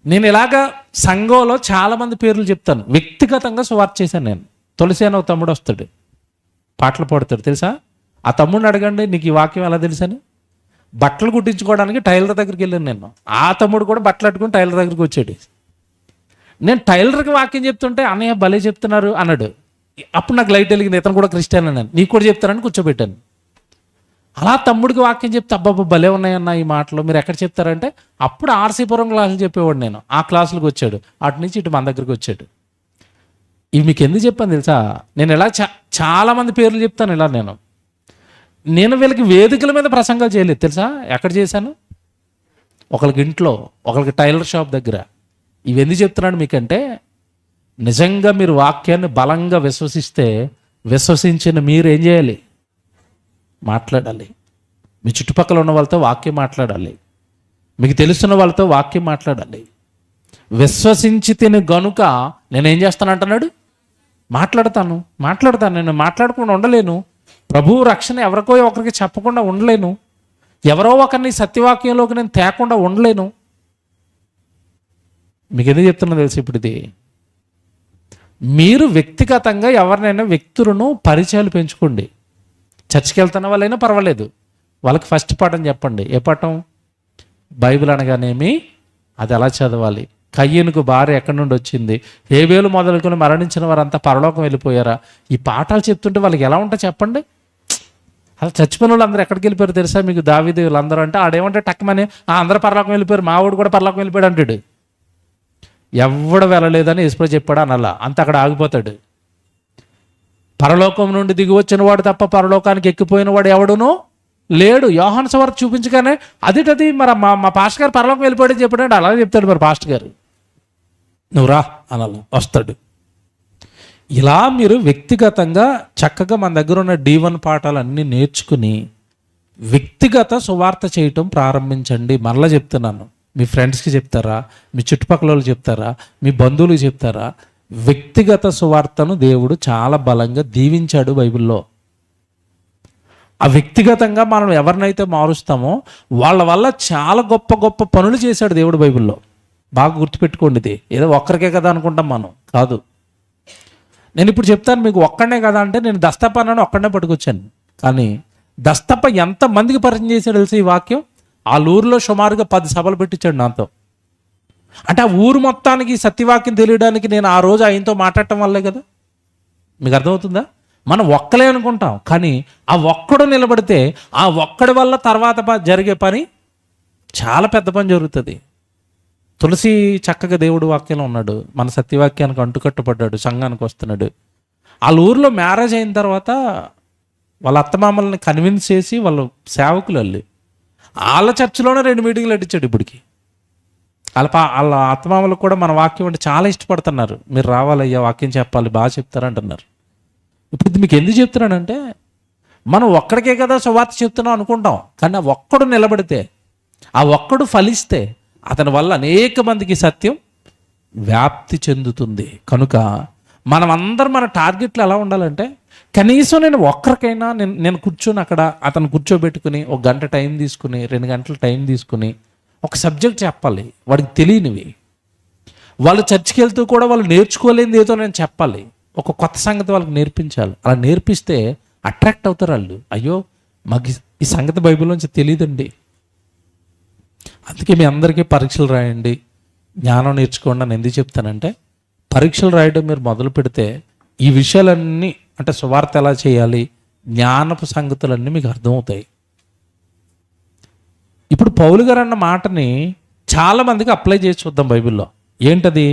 నేను ఇలాగా సంఘంలో చాలామంది పేర్లు చెప్తాను. వ్యక్తిగతంగా సువార్త చేశాను నేను. తులసి అని ఒక తమ్ముడు వస్తాడు, పాటలు పాడుతాడు, తెలుసా? ఆ తమ్ముడిని అడగండి నీకు ఈ వాక్యం ఎలా తెలుసని. బట్టలు కుట్టించుకోవడానికి టైలర్ దగ్గరికి వెళ్ళాను నేను. ఆ తమ్ముడు కూడా బట్టలు అట్టుకుని టైలర్ దగ్గరికి వచ్చాడు. నేను టైలర్కి వాక్యం చెప్తుంటే అన్నయ్య భలే చెప్తున్నారు అన్నాడు. అప్పుడు నాకు లైట్ వెలిగింది, ఇతను కూడా క్రిస్టియన్ అన్నాను. నీకు కూడా చెప్తారని కూర్చోబెట్టాను. అలా తమ్ముడికి వాక్యం చెప్తే అబ్బాబ్బా భలే ఉన్నాయన్న ఈ మాటలు, మీరు ఎక్కడ చెప్తారంటే అప్పుడు ఆర్సీపురం క్లాసులు చెప్పేవాడు నేను. ఆ క్లాసులకు వచ్చాడు, అటు నుంచి ఇటు మన దగ్గరికి వచ్చాడు. ఇవి మీకు ఎందుకు చెప్పాను తెలుసా? నేను ఇలా చాలామంది పేర్లు చెప్తాను. ఇలా నేను వీళ్ళకి వేదికల మీద ప్రసంగాలు చేయలేదు, తెలుసా? ఎక్కడ చేశాను? ఒకరికి ఇంట్లో, ఒకరికి టైలర్ షాప్ దగ్గర. ఇవి ఎందుకు చెప్తున్నాను మీకంటే, నిజంగా మీరు వాక్యాన్ని బలంగా విశ్వసిస్తే, విశ్వసించిన మీరు ఏం చేయాలి? మాట్లాడాలి. మీ చుట్టుపక్కల ఉన్న వాళ్ళతో వాక్యం మాట్లాడాలి. మీకు తెలుస్తున్న వాళ్ళతో వాక్యం మాట్లాడాలి. విశ్వసించి తిని గనుక నేనేం చేస్తాను అంటున్నాడు? మాట్లాడతాను. నేను మాట్లాడకుండా ఉండలేను. ప్రభువు రక్షణ ఎవరికో ఒకరికి చెప్పకుండా ఉండలేను. ఎవరో ఒకరిని సత్యవాక్యంలోకి నేను తేకుండా ఉండలేను. మీకు ఎందుకు చెప్తున్నా తెలుసు? ఇప్పుడు ఇది మీరు వ్యక్తిగతంగా ఎవరినైనా వ్యక్తులను పరిచయాలు పెంచుకోండి. చర్చికి వెళ్తున్న వాళ్ళైనా పర్వాలేదు, వాళ్ళకి ఫస్ట్ పాఠం చెప్పండి. ఏ పాఠం? బైబిల్ అనగానేమి, అది ఎలా చదవాలి, కయ్యనుకు భార్య ఎక్కడి నుండి వచ్చింది, హేబేలు మొదలుకొని మరణించిన వారంతా పరలోకం వెళ్ళిపోయారా, ఈ పాఠాలు చెప్తుంటే వాళ్ళకి ఎలా ఉంటా చెప్పండి. అసలు చచ్చిపోయిన వాళ్ళు అందరూ ఎక్కడికి వెళ్ళిపోయారు తెలుసా మీకు? దావీదు వీళ్ళందరూ అంటే ఆడేమంటే టక్కమని అందరూ పరలోకం వెళ్ళిపోయారు, మా వాడు కూడా పరలోకం వెళ్ళిపోయాడు అంటాడు. ఎవడు వెళ్ళలేదని యేసు చెప్పాడు అనలా, అంత అక్కడ ఆగిపోతాడు. పరలోకం నుండి దిగి వచ్చిన వాడు తప్ప పరలోకానికి ఎక్కిపోయిన వాడు ఎవడునూ లేడు. యోహాను సువార్త చూపించగానే అదేటది మరి మా పాస్టర్ గారు పరలోకం వెళ్ళిపోయాడని చెప్పాడంటే అలాగే చెప్తాడు మరి పాస్టర్ గారు. నువ్వు రా అనాల, వస్తాడు. ఇలా మీరు వ్యక్తిగతంగా చక్కగా మన దగ్గర ఉన్న D1 పాఠాలన్నీ నేర్చుకుని వ్యక్తిగత సువార్త చేయటం ప్రారంభించండి. మరలా చెప్తున్నాను, మీ ఫ్రెండ్స్కి చెప్తారా, మీ చుట్టుపక్కల వాళ్ళు చెప్తారా, మీ బంధువులకు చెప్తారా? వ్యక్తిగత సువార్తను దేవుడు చాలా బలంగా దీవించాడు బైబిల్లో. ఆ వ్యక్తిగతంగా మనం ఎవరినైతే మారుస్తామో వాళ్ళ వల్ల చాలా గొప్ప గొప్ప పనులు చేశాడు దేవుడు బైబిల్లో. బాగా గుర్తుపెట్టుకోండి, ఇది ఏదో ఒక్కరికే కదా అనుకుంటాం మనం, కాదు. నేను ఇప్పుడు చెప్తాను మీకు, ఒక్కడనే కదా అంటే నేను దస్తప్ప అన్నాను, ఒక్కడనే పట్టుకొచ్చాను. కానీ దస్తప్ప ఎంతమందికి పరిచయం చేశాడు తెలుసు ఈ వాక్యం? ఆ ఊరిలో సుమారుగా 10 సభలు పెట్టించాడు నాతో. అంటే ఆ ఊరు మొత్తానికి సత్యవాక్యం తెలియడానికి నేను ఆ రోజు ఆయనతో మాట్లాడటం వల్లే కదా. మీకు అర్థమవుతుందా? మనం ఒక్కలే అనుకుంటాం, కానీ ఆ ఒక్కడు నిలబడితే ఆ ఒక్కడి వల్ల తర్వాత జరిగే పని చాలా పెద్ద పని జరుగుతుంది. తులసి చక్కగా దేవుడు వాక్యంలో ఉన్నాడు, మన సత్యవాక్యానికి అంటుకట్టుపడ్డాడు, సంఘానికి వస్తున్నాడు. వాళ్ళ ఊరిలో మ్యారేజ్ అయిన తర్వాత వాళ్ళ అత్తమామల్ని కన్విన్స్ చేసి వాళ్ళు సేవకులు వెళ్ళి వాళ్ళ చర్చిలోనే 2 మీటింగ్లు పెట్టించాడు. ఇప్పటికి వాళ్ళ అత్తమామలకు కూడా మన వాక్యం అంటే చాలా ఇష్టపడుతున్నారు. మీరు రావాలయ్యా, వాక్యం చెప్పాలి, బాగా చెప్తారంటున్నారు. ఇప్పుడు ఇది మీకు ఎందుకు చెప్తున్నానంటే, మనం ఒక్కడికే కదా సువార్త చెప్తున్నాం అనుకుంటాం, కానీ ఆ ఒక్కడు నిలబడితే, ఆ ఒక్కడు ఫలిస్తే అతని వల్ల అనేక మందికి సత్యం వ్యాప్తి చెందుతుంది. కనుక మనం అందరం మన టార్గెట్లు ఎలా ఉండాలంటే, కనీసం నేను ఒక్కరికైనా నేను కూర్చొని అక్కడ అతను కూర్చోబెట్టుకుని 1 గంట టైం తీసుకుని 2 గంటల టైం తీసుకుని ఒక సబ్జెక్ట్ చెప్పాలి. వాడికి తెలియనివి, వాళ్ళు చర్చికి వెళ్తూ కూడా వాళ్ళు నేర్చుకోలేనిది ఏదో నేను చెప్పాలి. ఒక కొత్త సంగతి వాళ్ళకి నేర్పించాలి. అలా నేర్పిస్తే అట్రాక్ట్ అవుతారు వాళ్ళు. అయ్యో మాకు ఈ సంగతి బైబిల్లోంచి తెలియదండి. అందుకే మీ అందరికీ పరీక్షలు రాయండి, జ్ఞానం నేర్చుకోండి అని ఎందుకు చెప్తానంటే, పరీక్షలు రాయడం మీరు మొదలు పెడితే ఈ విషయాలన్నీ, అంటే సువార్త ఎలా చేయాలి, జ్ఞానపు సంగతులన్నీ మీకు అర్థమవుతాయి. ఇప్పుడు పౌలు గారు అన్న మాటని చాలామందికి అప్లై చేసి చూద్దాం బైబిల్లో. ఏంటది?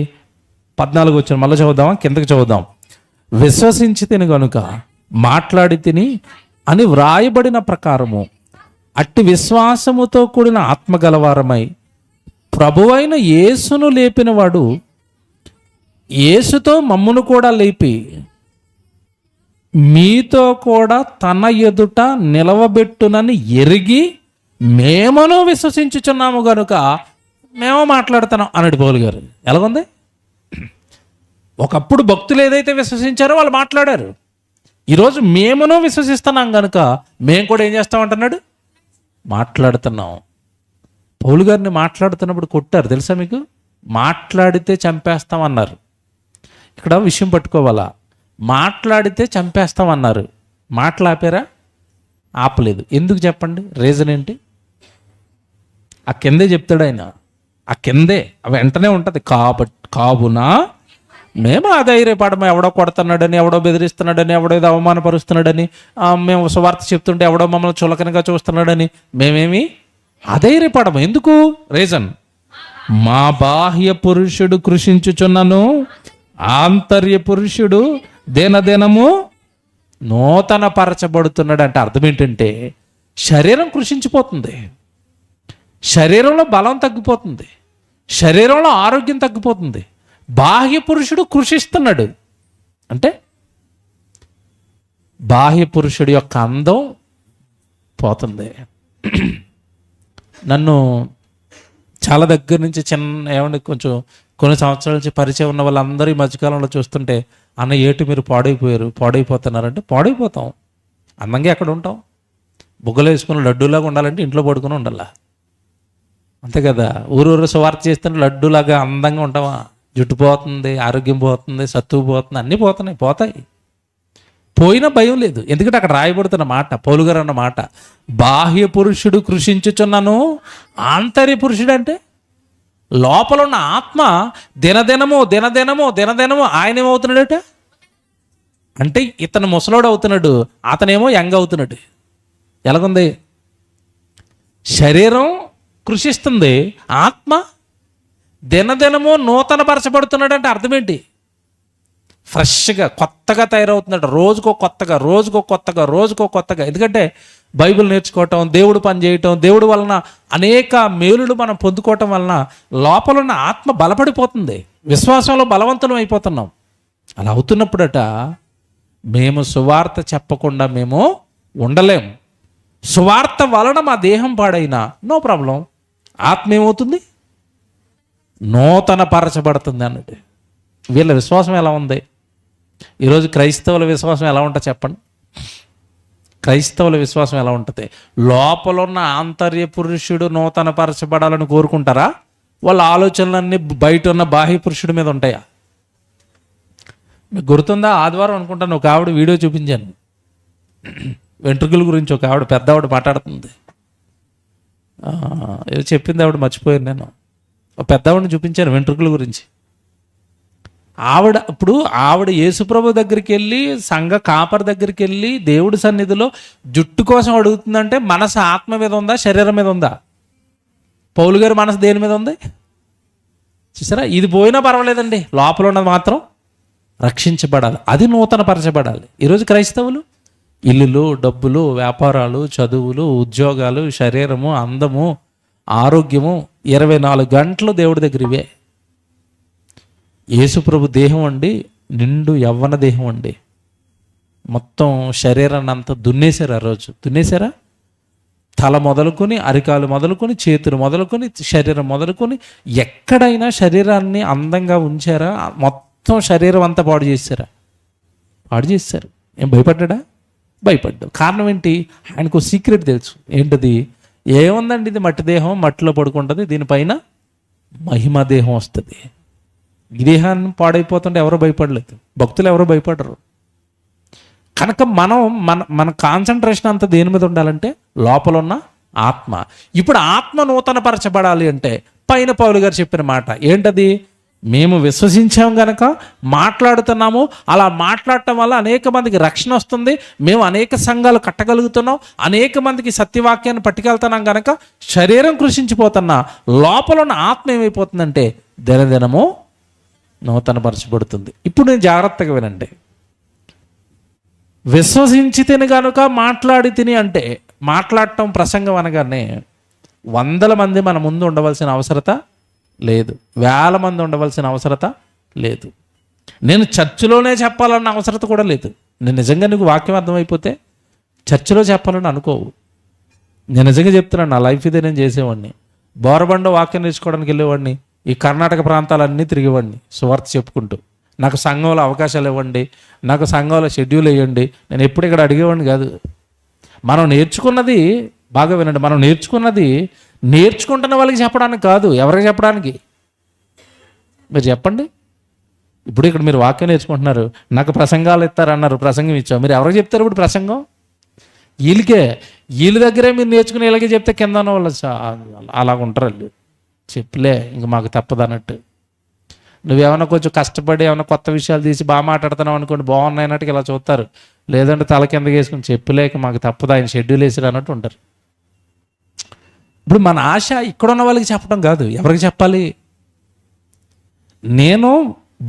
14 వచ్చిన మళ్ళీ చదువుదామా? కిందకి చదువుదాం. విశ్వసించి తిని గనుక మాట్లాడి తిని అని వ్రాయబడిన ప్రకారము అట్టి విశ్వాసముతో కూడిన ఆత్మగలవారమై ప్రభువైన యేసును లేపినవాడు యేసుతో మమ్మును కూడా లేపి మీతో కూడా తన ఎదుట నిలవబెట్టునని ఎరిగి మేమను విశ్వసించుచున్నాము గనుక మేము మాట్లాడుతున్నాం అన్నాడు పౌలు గారు. ఎలాగుంది? ఒకప్పుడు భక్తులు ఏదైతే విశ్వసించారో వాళ్ళు మాట్లాడారు. ఈరోజు మేమును విశ్వసిస్తున్నాం కనుక మేము కూడా ఏం చేస్తామంటున్నాడు? మాట్లాడుతున్నాం. పౌలు గారిని మాట్లాడుతున్నప్పుడు కొట్టారు తెలుసా మీకు? మాట్లాడితే చంపేస్తామన్నారు. ఇక్కడ విషయం పట్టుకోవాలా, మాట్లాడితే చంపేస్తామన్నారు. మాట్లాపారా? ఆపలేదు. ఎందుకు చెప్పండి? రీజన్ ఏంటి? ఆ కిందే చెప్తాడు ఆయన. ఆ కిందే వెంటనే ఉంటుంది. కావున మేము అధైర్యపడము, ఎవడో కొడుతున్నాడని, ఎవడో బెదిరిస్తున్నాడని, ఎవడో ఏదో అవమానపరుస్తున్నాడని, మేము సువార్త చెప్తుంటే ఎవడో మమ్మల్ని చులకనగా చూస్తున్నాడని మేమేమి అధైర్యపడము. ఎందుకు? రీజన్, మా బాహ్య పురుషుడు కృషించుచున్నను, ఆంతర్య పురుషుడు దినదినము నూతన పరచబడుతున్నాడు. అంటే అర్థం ఏంటంటే శరీరం కృషించిపోతుంది, శరీరంలో బలం తగ్గిపోతుంది, శరీరంలో ఆరోగ్యం తగ్గిపోతుంది. బాహ్య పురుషుడు కృషిస్తున్నాడు అంటే బాహ్య పురుషుడి యొక్క అందం పోతుంది. నన్ను చాలా దగ్గర నుంచి కొంచెం కొన్ని సంవత్సరాల నుంచి పరిచయం ఉన్న వాళ్ళందరూ ఈ మధ్యకాలంలో చూస్తుంటే, అన్న ఏటు మీరు పాడైపోతున్నారంటే పాడైపోతాం. అందంగా ఎక్కడ ఉంటాం? బుగ్గలు వేసుకుని లడ్డూలాగా ఉండాలంటే ఇంట్లో పడుకుని ఉండాలా, అంతే కదా. ఊరూరు సువార్త చేస్తుంటే లడ్డూలాగా అందంగా ఉంటావా? జుట్టు పోతుంది, ఆరోగ్యం పోతుంది, సత్తువు పోతుంది, అన్నీ పోతాయి. పోయినా భయం లేదు. ఎందుకంటే అక్కడ రాయబడుతున్న మాట, పౌలు గారు అన్న మాట, బాహ్య పురుషుడు కృషించుచున్నాను, ఆంతర్య పురుషుడు అంటే లోపల ఉన్న ఆత్మ దినదినము ఆయన ఏమవుతున్నాడట అంటే ఇతను ముసలోడు అవుతున్నాడు, అతనేమో యంగ్ అవుతున్నాడు. ఎలాగుంది? శరీరం కృషిస్తుంది, ఆత్మ దినదినము నూతన పరచబడుతున్నాడు. అంటే అర్థం ఏంటి? ఫ్రెష్గా కొత్తగా తయారవుతున్నాడు. రోజుకో కొత్తగా. ఎందుకంటే బైబిల్ నేర్చుకోవటం, దేవుడు పని చేయటం, దేవుడు వలన అనేక మేలులు మనం పొందుకోవటం వలన లోపల ఉన్న ఆత్మ బలపడిపోతుంది, విశ్వాసంలో బలవంతులం అయిపోతున్నాం. అలా అవుతున్నప్పుడట మేము సువార్త చెప్పకుండా మేము ఉండలేము. సువార్త వలన మా దేహం పాడైనా నో ప్రాబ్లం, ఆత్మ ఏమవుతుంది? నూతన పరచబడుతుంది అన్నట్టు. వీళ్ళ విశ్వాసం ఎలా ఉంది? ఈరోజు క్రైస్తవుల విశ్వాసం ఎలా ఉంటుంది చెప్పండి? క్రైస్తవుల విశ్వాసం ఎలా ఉంటుంది? లోపల ఉన్న ఆంతర్య పురుషుడు నూతన పరచబడాలని కోరుకుంటారా? వాళ్ళ ఆలోచనలన్నీ బయట ఉన్న బాహ్య పురుషుడి మీద ఉంటాయా? మీకు గుర్తుందా? ఆదివారం అనుకుంటాను ఒక ఆవిడ వీడియో చూపించాను, వెంట్రుకల గురించి. ఒక ఆవిడ పెద్ద ఆవిడ మాట్లాడుతుంది, ఏదో చెప్పింది ఆవిడ, మర్చిపోయాను నేను. ఒక పెద్ద ఆవిడని చూపించాను వెంట్రుకల గురించి. ఆవిడ యేసుప్రభు దగ్గరికి వెళ్ళి, సంఘ కాపర్ దగ్గరికి వెళ్ళి, దేవుడి సన్నిధిలో జుట్టు కోసం అడుగుతుందంటే మనసు ఆత్మ మీద ఉందా, శరీరం మీద ఉందా? పౌలు గారి మనసు దేని మీద ఉంది? చూసారా? ఇది పోయినా పర్వాలేదండి, లోపల ఉన్నది మాత్రం రక్షించబడాలి, అది నూతన పరచబడాలి. ఈరోజు క్రైస్తవులు ఇల్లులు, డబ్బులు, వ్యాపారాలు, చదువులు, ఉద్యోగాలు, శరీరము, అందము, ఆరోగ్యము, 24 గంటలు దేవుడి దగ్గర ఇవే. యేసుప్రభు దేహం అండి, నిండు యవ్వన దేహం అండి. మొత్తం శరీరాన్ని అంతా దున్నేశారు. ఆ రోజు దున్నేశారా? తల మొదలుకొని, అరికాలు మొదలుకొని, చేతులు మొదలుకొని, శరీరం మొదలుకొని, ఎక్కడైనా శరీరాన్ని అందంగా ఉంచారా? మొత్తం శరీరం అంతా పాడు చేశారా? పాడు చేశారు. ఏం భయపడ్డా? భయపడ్డాడు. కారణం ఏంటి? ఆయనకు సీక్రెట్ తెలుసు. ఏంటది? ఏముందండి, ఇది మట్టి దేహం, మట్టిలో పడుకుంటుంది, దీనిపైన మహిమ దేహం వస్తుంది. ఈ దేహాన్ని పాడైపోతుంటే ఎవరో భయపడలేదు, భక్తులు ఎవరో భయపడరు. కనుక మన కాన్సన్ట్రేషన్ అంతా దేని మీద ఉండాలంటే లోపల ఉన్న ఆత్మ. ఇప్పుడు ఆత్మ నూతన పరచబడాలి అంటే పైన పౌలు గారు చెప్పిన మాట ఏంటది? మేము విశ్వసించాం గనక మాట్లాడుతున్నాము. అలా మాట్లాడటం వల్ల అనేక మందికి రక్షణ వస్తుంది, మేము అనేక సంఘాలు కట్టగలుగుతున్నాం, అనేక మందికి సత్యవాక్యాన్ని పట్టుకెళ్తున్నాం. కనుక శరీరం కృషించిపోతున్నా లోపల ఉన్న ఆత్మ ఏమైపోతుందంటే దినదినము నూతన పరచబడుతుంది. ఇప్పుడు నేను జాగ్రత్తగా వినండి. విశ్వసించి తిని కనుక మాట్లాడి తిని అంటే, మాట్లాడటం ప్రసంగం అనగానే 100 మంది మన ముందు ఉండవలసిన అవసరత లేదు, 1000 మంది ఉండవలసిన అవసరత లేదు, నేను చర్చిలోనే చెప్పాలన్న అవసరత కూడా లేదు. నేను నిజంగా నీకు వాక్యం అర్థమైపోతే చర్చిలో చెప్పాలని అనుకోవు. నేను నిజంగా చెప్తున్నాను, నా లైఫ్ ఇదే నేను చేసేవాడిని. బోరబండ వాక్యం నేర్చుకోవడానికి వెళ్ళేవాడిని, ఈ కర్ణాటక ప్రాంతాలన్నీ తిరిగేవాడిని సువార్త చెప్పుకుంటూ. నాకు సంఘంలో అవకాశాలు ఇవ్వండి, నాకు సంఘంలో షెడ్యూల్ వేయండి. నేను ఎప్పుడు ఇక్కడ అడిగేవాడిని కాదు. మనం నేర్చుకున్నది బాగా వినండి, మనం నేర్చుకున్నది నేర్చుకుంటున్న వాళ్ళకి చెప్పడానికి కాదు, ఎవరికి చెప్పడానికి? మీరు చెప్పండి. ఇప్పుడు ఇక్కడ మీరు వాక్యం నేర్చుకుంటున్నారు, నాకు ప్రసంగాలు ఇస్తారన్నారు, ప్రసంగం ఇచ్చావు, మీరు ఎవరికి చెప్తారు ఇప్పుడు ప్రసంగం? వీళ్ళకే, వీళ్ళ దగ్గరే మీరు నేర్చుకుని వీళ్ళకే చెప్తే కింద ఉన్న వాళ్ళు అలాగ ఉంటారు. వాళ్ళు చెప్పులే ఇంక మాకు తప్పదు అన్నట్టు. నువ్వేమన్నా కొంచెం కష్టపడి ఏమైనా కొత్త విషయాలు తీసి బాగా మాట్లాడుతున్నావు అనుకోండి, బాగున్నాయన్నట్టుగా ఇలా చూస్తారు. లేదంటే తల కిందకి వేసుకుని చెప్పులేక మాకు తప్పదు, ఆయన షెడ్యూల్ వేసిరు అన్నట్టు ఉంటారు. ఇప్పుడు మన ఆశ ఇక్కడున్న వాళ్ళకి చెప్పడం కాదు, ఎవరికి చెప్పాలి? నేను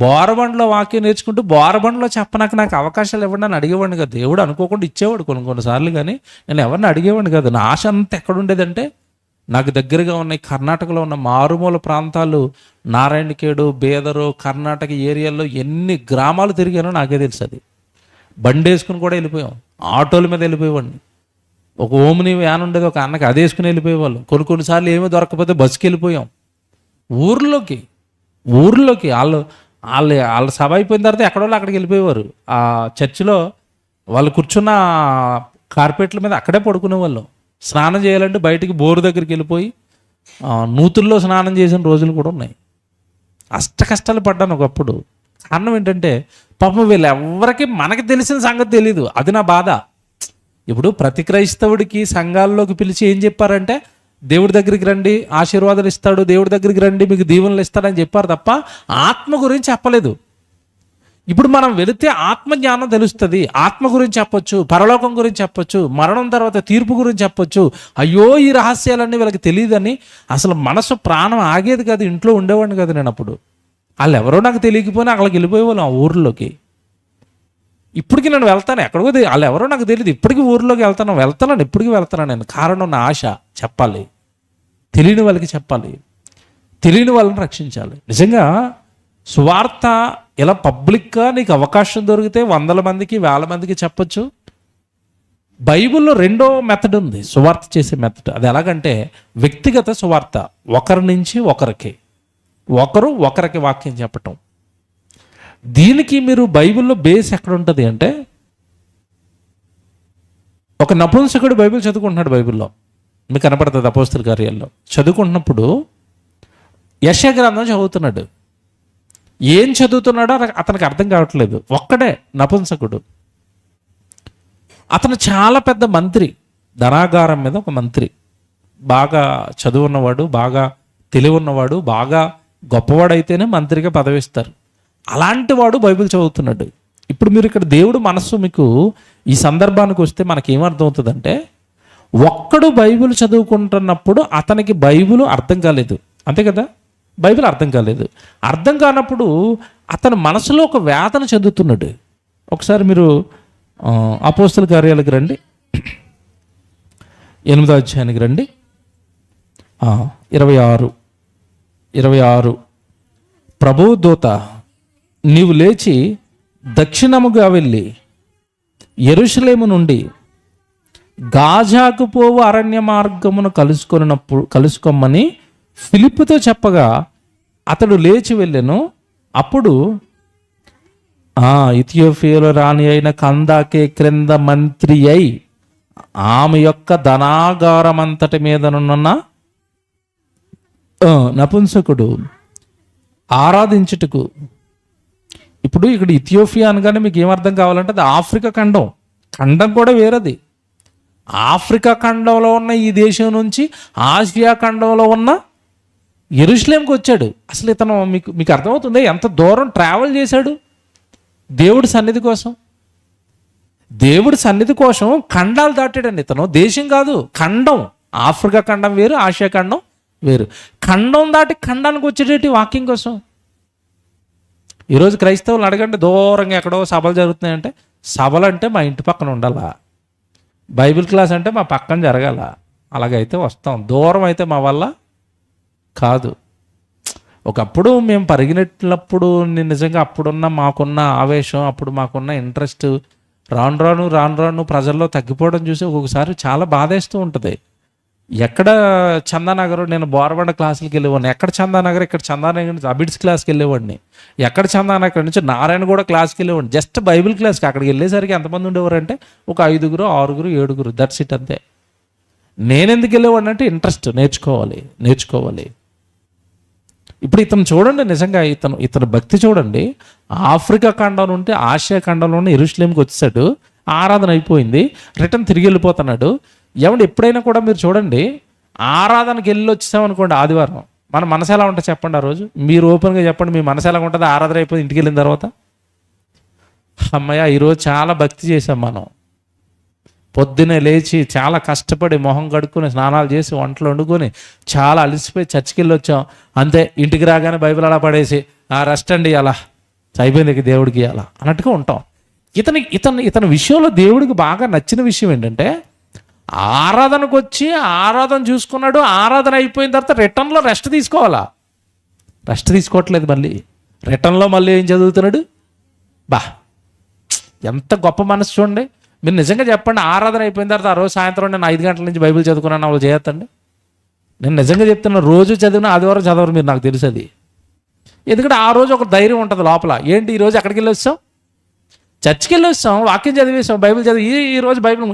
బోరబండలో వాక్యం నేర్చుకుంటూ బోరబండలో చెప్పనాక నాకు అవకాశాలు ఇవ్వండి అని అడిగేవాడిని కాదు. దేవుడు అనుకోకుండా ఇచ్చేవాడు కొన్నిసార్లు, కానీ నేను ఎవరిని అడిగేవాడిని కాదు. నా ఆశ అంతా ఎక్కడుండేదంటే, నాకు దగ్గరగా ఉన్న కర్ణాటకలో ఉన్న మారుమూల ప్రాంతాలు, నారాయణఖేడు, బేదరు, కర్ణాటక ఏరియాల్లో ఎన్ని గ్రామాలు తిరిగానో నాకే తెలుసు. అది బండి వేసుకుని కూడా వెళ్ళిపోయాం, ఆటోల మీద వెళ్ళిపోయేవాడిని. ఒక ఓమిని వ్యాన్ ఉండేది, ఒక అన్నకి అది వేసుకుని వెళ్ళిపోయేవాళ్ళు. కొన్నిసార్లు ఏమీ దొరకకపోతే బస్సుకి వెళ్ళిపోయాం. ఊర్లోకి వాళ్ళ సభ అయిపోయిన తర్వాత ఎక్కడోళ్ళు అక్కడికి వెళ్ళిపోయేవారు. ఆ చర్చిలో వాళ్ళు కూర్చున్న కార్పెట్ల మీద అక్కడే పడుకునేవాళ్ళు. స్నానం చేయాలంటే బయటికి బోరు దగ్గరికి వెళ్ళిపోయి నూతుల్లో స్నానం చేసిన రోజులు కూడా ఉన్నాయి. కష్టాలు పడ్డాను ఒకప్పుడు. కారణం ఏంటంటే, పాపం వీళ్ళు ఎవరికి మనకి తెలిసిన సంగతి తెలీదు. అది నా బాధ. ఇప్పుడు ప్రతి క్రైస్తవుడికి సంఘాల్లోకి పిలిచి ఏం చెప్పారంటే, దేవుడి దగ్గరికి రండి, ఆశీర్వాదాలు ఇస్తాడు, దేవుడి దగ్గరికి రండి, మీకు దీవెనలు ఇస్తాడని చెప్పారు తప్ప ఆత్మ గురించి చెప్పలేదు. ఇప్పుడు మనం వెళితే ఆత్మజ్ఞానం తెలుస్తుంది, ఆత్మ గురించి చెప్పొచ్చు, పరలోకం గురించి చెప్పొచ్చు, మరణం తర్వాత తీర్పు గురించి చెప్పొచ్చు. అయ్యో ఈ రహస్యాలన్నీ వీళ్ళకి తెలియదని అసలు మనసు ప్రాణం ఆగేది కాదు. ఇంట్లో ఉండేవాడిని కదా నేను అప్పుడు. వాళ్ళు ఎవరో నాకు తెలియకపోయినా అక్కడికి వెళ్ళిపోయేవాళ్ళు, ఆ ఊర్లోకి. ఇప్పటికి నేను వెళ్తాను ఎక్కడికో, వాళ్ళు ఎవరో నాకు తెలియదు, ఇప్పటికీ ఊర్లోకి వెళ్తున్నాను, ఇప్పటికీ వెళ్తున్నాను నేను. కారణం నా ఆశ చెప్పాలి, తెలియని వాళ్ళకి చెప్పాలి, తెలియని వాళ్ళని రక్షించాలి. నిజంగా సువార్త ఇలా పబ్లిక్గా నీకు అవకాశం దొరికితే 100 మందికి 1000 మందికి చెప్పొచ్చు. బైబిల్లో 2వ మెథడ్ ఉంది సువార్త చేసే మెథడ్. అది ఎలాగంటే వ్యక్తిగత సువార్త, ఒకరి నుంచి ఒకరికి, ఒకరికి వాక్యం చెప్పటం. దీనికి మీరు బైబిల్లో బేస్ ఎక్కడ ఉంటుంది అంటే, ఒక నపుంసకుడు బైబిల్ చదువుకుంటున్నాడు. బైబిల్లో మీకు కనపడుతుంది అపోస్తల కార్యాల్లో. చదువుకుంటున్నప్పుడు యెషయా గ్రంథం చదువుతున్నాడు. ఏం చదువుతున్నాడో అతనికి అర్థం కావట్లేదు. ఒక్కడే నపుంసకుడు. అతను చాలా పెద్ద మంత్రి, ధనాగారం మీద ఒక మంత్రి, బాగా చదువు ఉన్నవాడు, బాగా తెలివి ఉన్నవాడు, బాగా గొప్పవాడైతేనే మంత్రిగా పదవిస్తారు. అలాంటి వాడు బైబిల్ చదువుతున్నాడు. ఇప్పుడు మీరు ఇక్కడ దేవుడు మనస్సు మీకు ఈ సందర్భానికి వస్తే మనకేమర్థమవుతుందంటే, ఒక్కడు బైబిల్ చదువుకుంటున్నప్పుడు అతనికి బైబిల్ అర్థం కాలేదు, అంతే కదా? బైబిల్ అర్థం కాలేదు. అర్థం కానప్పుడు అతని మనసులో ఒక వేదన చెందుతున్నాడు. ఒకసారి మీరు అపోస్తల కార్యాలకు రండి, 8వ అధ్యాయానికి రండి, 26. ప్రభువు దూత, నీవు లేచి దక్షిణముగా వెళ్ళి యెరూషలేము నుండి గాజాకు పోవు అరణ్య మార్గమును కలుసుకోమని ఫిలిప్పుతో చెప్పగా అతడు లేచి వెళ్ళెను. అప్పుడు ఇథియోపియాలో రాణి అయిన కందాకే క్రింద మంత్రి అయి ఆమె యొక్క ధనాగారం అంతటి మీదనున్న నపుంసకుడు ఆరాధించుటకు. ఇప్పుడు ఇక్కడ ఇథియోపియా అనగానే మీకు ఏమర్థం కావాలంటే అది ఆఫ్రికా ఖండం. ఖండం కూడా వేరది. ఆఫ్రికా ఖండంలో ఉన్న ఈ దేశం నుంచి ఆసియా ఖండంలో ఉన్న యెరూషలేంకి వచ్చాడు. అసలు ఇతను మీకు అర్థమవుతుంది ఎంత దూరం ట్రావెల్ చేశాడు దేవుడి సన్నిధి కోసం. దేవుడి సన్నిధి కోసం ఖండాలు దాటాడండి ఇతను. దేశం కాదు, ఖండం. ఆఫ్రికా ఖండం వేరు, ఆసియా ఖండం వేరు. ఖండం దాటి ఖండానికి వచ్చేటట్టు వాక్యం కోసం. ఈరోజు క్రైస్తవులు అడగండి, దూరంగా ఎక్కడో సభలు జరుగుతున్నాయంటే, సభలు అంటే మా ఇంటి పక్కన ఉండాలా, బైబిల్ క్లాస్ అంటే మా పక్కన జరగాల, అలాగైతే వస్తాం. దూరం అయితే మా వల్ల కాదు. ఒకప్పుడు మేము పరిగినప్పుడు నిజంగా అప్పుడున్న మాకున్న ఆవేశం, అప్పుడు మాకున్న ఇంట్రెస్ట్, రాను రాను రాను రాను ప్రజల్లో తగ్గిపోవడం చూసి ఒక్కొక్కసారి చాలా బాధేస్తూ ఉంటుంది. ఎక్కడ చందానగర్, నేను బోరబండ క్లాసులకి వెళ్ళేవాడిని. ఎక్కడ చందానగర్, ఇక్కడ చందానగర్ నుంచి అబిడ్స్ క్లాస్కి వెళ్ళేవాడిని. ఎక్కడ చందానగర్ నుంచి నారాయణగూడ క్లాస్కి వెళ్ళేవాడిని. జస్ట్ బైబిల్ క్లాస్కి. అక్కడికి వెళ్ళేసరికి ఎంతమంది ఉండేవారంటే ఒక 5, 6, 7, దట్స్ ఇట్ అంతే. నేనెందుకు వెళ్ళేవాడిని అంటే ఇంట్రెస్ట్, నేర్చుకోవాలి. ఇప్పుడు ఇతను చూడండి, నిజంగా ఇతను భక్తి చూడండి. ఆఫ్రికా ఖండం నుండి ఆసియా ఖండంలోనే యెరూషలేంకి వచ్చేసాడు. ఆరాధన అయిపోయింది, రిటర్న్ తిరిగి వెళ్ళిపోతున్నాడు. ఏమంటే ఎప్పుడైనా కూడా మీరు చూడండి, ఆరాధనకి వెళ్ళి వచ్చేసామనుకోండి ఆదివారం, మన మనసు ఎలా ఉంటుంది చెప్పండి. ఆ రోజు మీరు ఓపెన్గా చెప్పండి, మీ మనసు ఎలా ఉంటుంది ఆరాధన అయిపోయి ఇంటికి వెళ్ళిన తర్వాత? అమ్మయ్య, ఈరోజు చాలా భక్తి చేసాం మనం. పొద్దున్నే లేచి చాలా కష్టపడి మొహం కడుక్కొని స్నానాలు చేసి వంటలు వండుకొని చాలా అలసిపోయి చర్చికి వెళ్ళి వచ్చాం. అంతే, ఇంటికి రాగానే బైబిల్ అలా పడేసి రెస్ట్ అండి అలా అయిపోయింది దేవుడికి అలా అన్నట్టుగా ఉంటాం. ఇతని విషయంలో దేవుడికి బాగా నచ్చిన విషయం ఏంటంటే, ఆరాధనకు వచ్చి ఆరాధన చూసుకున్నాడు. ఆరాధన అయిపోయిన తర్వాత రిటర్న్లో రెస్ట్ తీసుకోవాలా? రెస్ట్ తీసుకోవట్లేదు. మళ్ళీ రిటర్న్లో మళ్ళీ ఏం చదువుతున్నాడు? ఎంత గొప్ప మనసు చూడండి. మీరు నిజంగా చెప్పండి, ఆరాధన అయిపోయిన తర్వాత ఆ రోజు సాయంత్రం నేను 5 గంటల నుంచి బైబిల్ చదువుకున్నాను వాళ్ళు చేయొద్దండి? నేను నిజంగా చెప్తున్నా, రోజు చదివిన ఆదివారం చదవరు మీరు, నాకు తెలుసు అది. ఎందుకంటే ఆ రోజు ఒక ధైర్యం ఉంటుంది లోపల. ఏంటి ఈరోజు ఎక్కడికి వెళ్ళి వస్తాం? చర్చికి వెళ్ళి వస్తాం, వాక్యం చదివేస్తాం, బైబిల్ చదివి ఈరోజు బైబిల్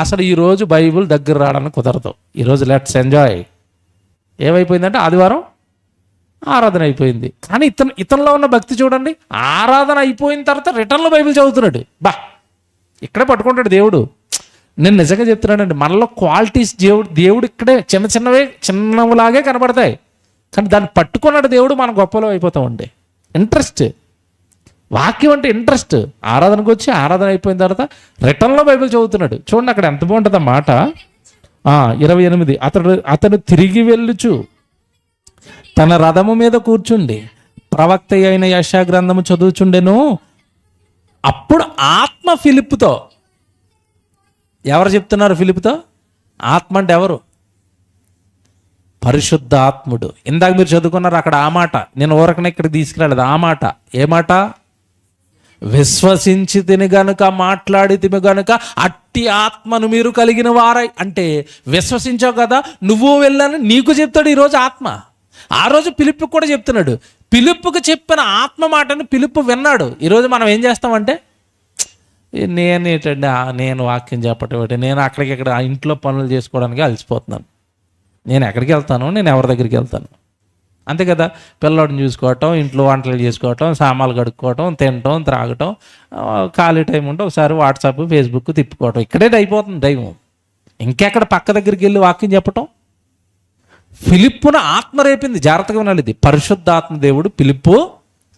అసలు ఈరోజు బైబిల్ దగ్గర రావడానికి కుదరదు. ఈరోజు లెట్స్ ఎంజాయ్. ఏమైపోయిందంటే ఆదివారం ఆరాధన అయిపోయింది. కానీ ఇతనిలో ఉన్న భక్తి చూడండి, ఆరాధన అయిపోయిన తర్వాత రిటర్న్లో బైబిల్ చదువుతున్నాడు. ఇక్కడే పట్టుకుంటాడు దేవుడు. నేను నిజంగా చెప్తున్నానండి, మనలో క్వాలిటీస్ దేవుడు ఇక్కడే చిన్నలాగే కనబడతాయి. కానీ దాన్ని పట్టుకున్నాడు దేవుడు, మనం గొప్పలో అయిపోతామండి. ఇంట్రెస్ట్, వాక్యం అంటే ఇంట్రెస్ట్. ఆరాధనకు వచ్చి ఆరాధన అయిపోయిన తర్వాత రిటర్న్లో బైబిల్ చదువుతున్నాడు. చూడండి అక్కడ ఎంత బాగుంటుంది ఆ మాట. 28, అతడు తిరిగి వెళ్ళుచు తన రథము మీద కూర్చుండి ప్రవక్త అయిన యెషయా గ్రంథము చదువుచుండెను. అప్పుడు ఆత్మ ఫిలిప్పుతో, ఎవరు చెప్తున్నారు ఫిలిప్పుతో? ఆత్మ అంటే ఎవరు? పరిశుద్ధ ఆత్ముడు. ఇందాక మీరు చదువుకున్నారు అక్కడ ఆ మాట, నేను ఊరకనే ఇక్కడికి తీసుకురాలేదు. ఆ మాట ఏ మాట? విశ్వసించి తిని గనుక మాట్లాడి తిని గనుక అట్టి ఆత్మను మీరు కలిగిన వారై. అంటే విశ్వసించావు కదా, నువ్వు వెళ్ళని నీకు చెప్తాడు ఈరోజు ఆత్మ. ఆ రోజు పిలుపుకి కూడా చెప్తున్నాడు. పిలుపుకి చెప్పిన ఆత్మ మాటను పిలుపు విన్నాడు. ఈరోజు మనం ఏం చేస్తామంటే, నేనేంటండి నేను వాక్యం చెప్పటం ఏంటి, నేను అక్కడికి ఇంట్లో పనులు చేసుకోవడానికి అలసిపోతున్నాను, నేను ఎక్కడికి వెళ్తాను, నేను ఎవరి దగ్గరికి వెళ్తాను? అంతే కదా. పిల్లోడిని చూసుకోవటం, ఇంట్లో వంటలు చేసుకోవటం, సామాన్లు కడుక్కోవటం, తినటం, త్రాగటం, ఖాళీ టైం ఉంటే ఒకసారి వాట్సాప్, ఫేస్బుక్ తిప్పుకోవటం, ఇక్కడే అయిపోతుంది టైం. ఇంకెక్కడ పక్క దగ్గరికి వెళ్ళి వాక్యం చెప్పటం? ఫిలిప్పును ఆత్మ రేపింది. జాగ్రత్తగా వినాలి, ఇది పరిశుద్ధాత్మ దేవుడు. ఫిలిప్పు,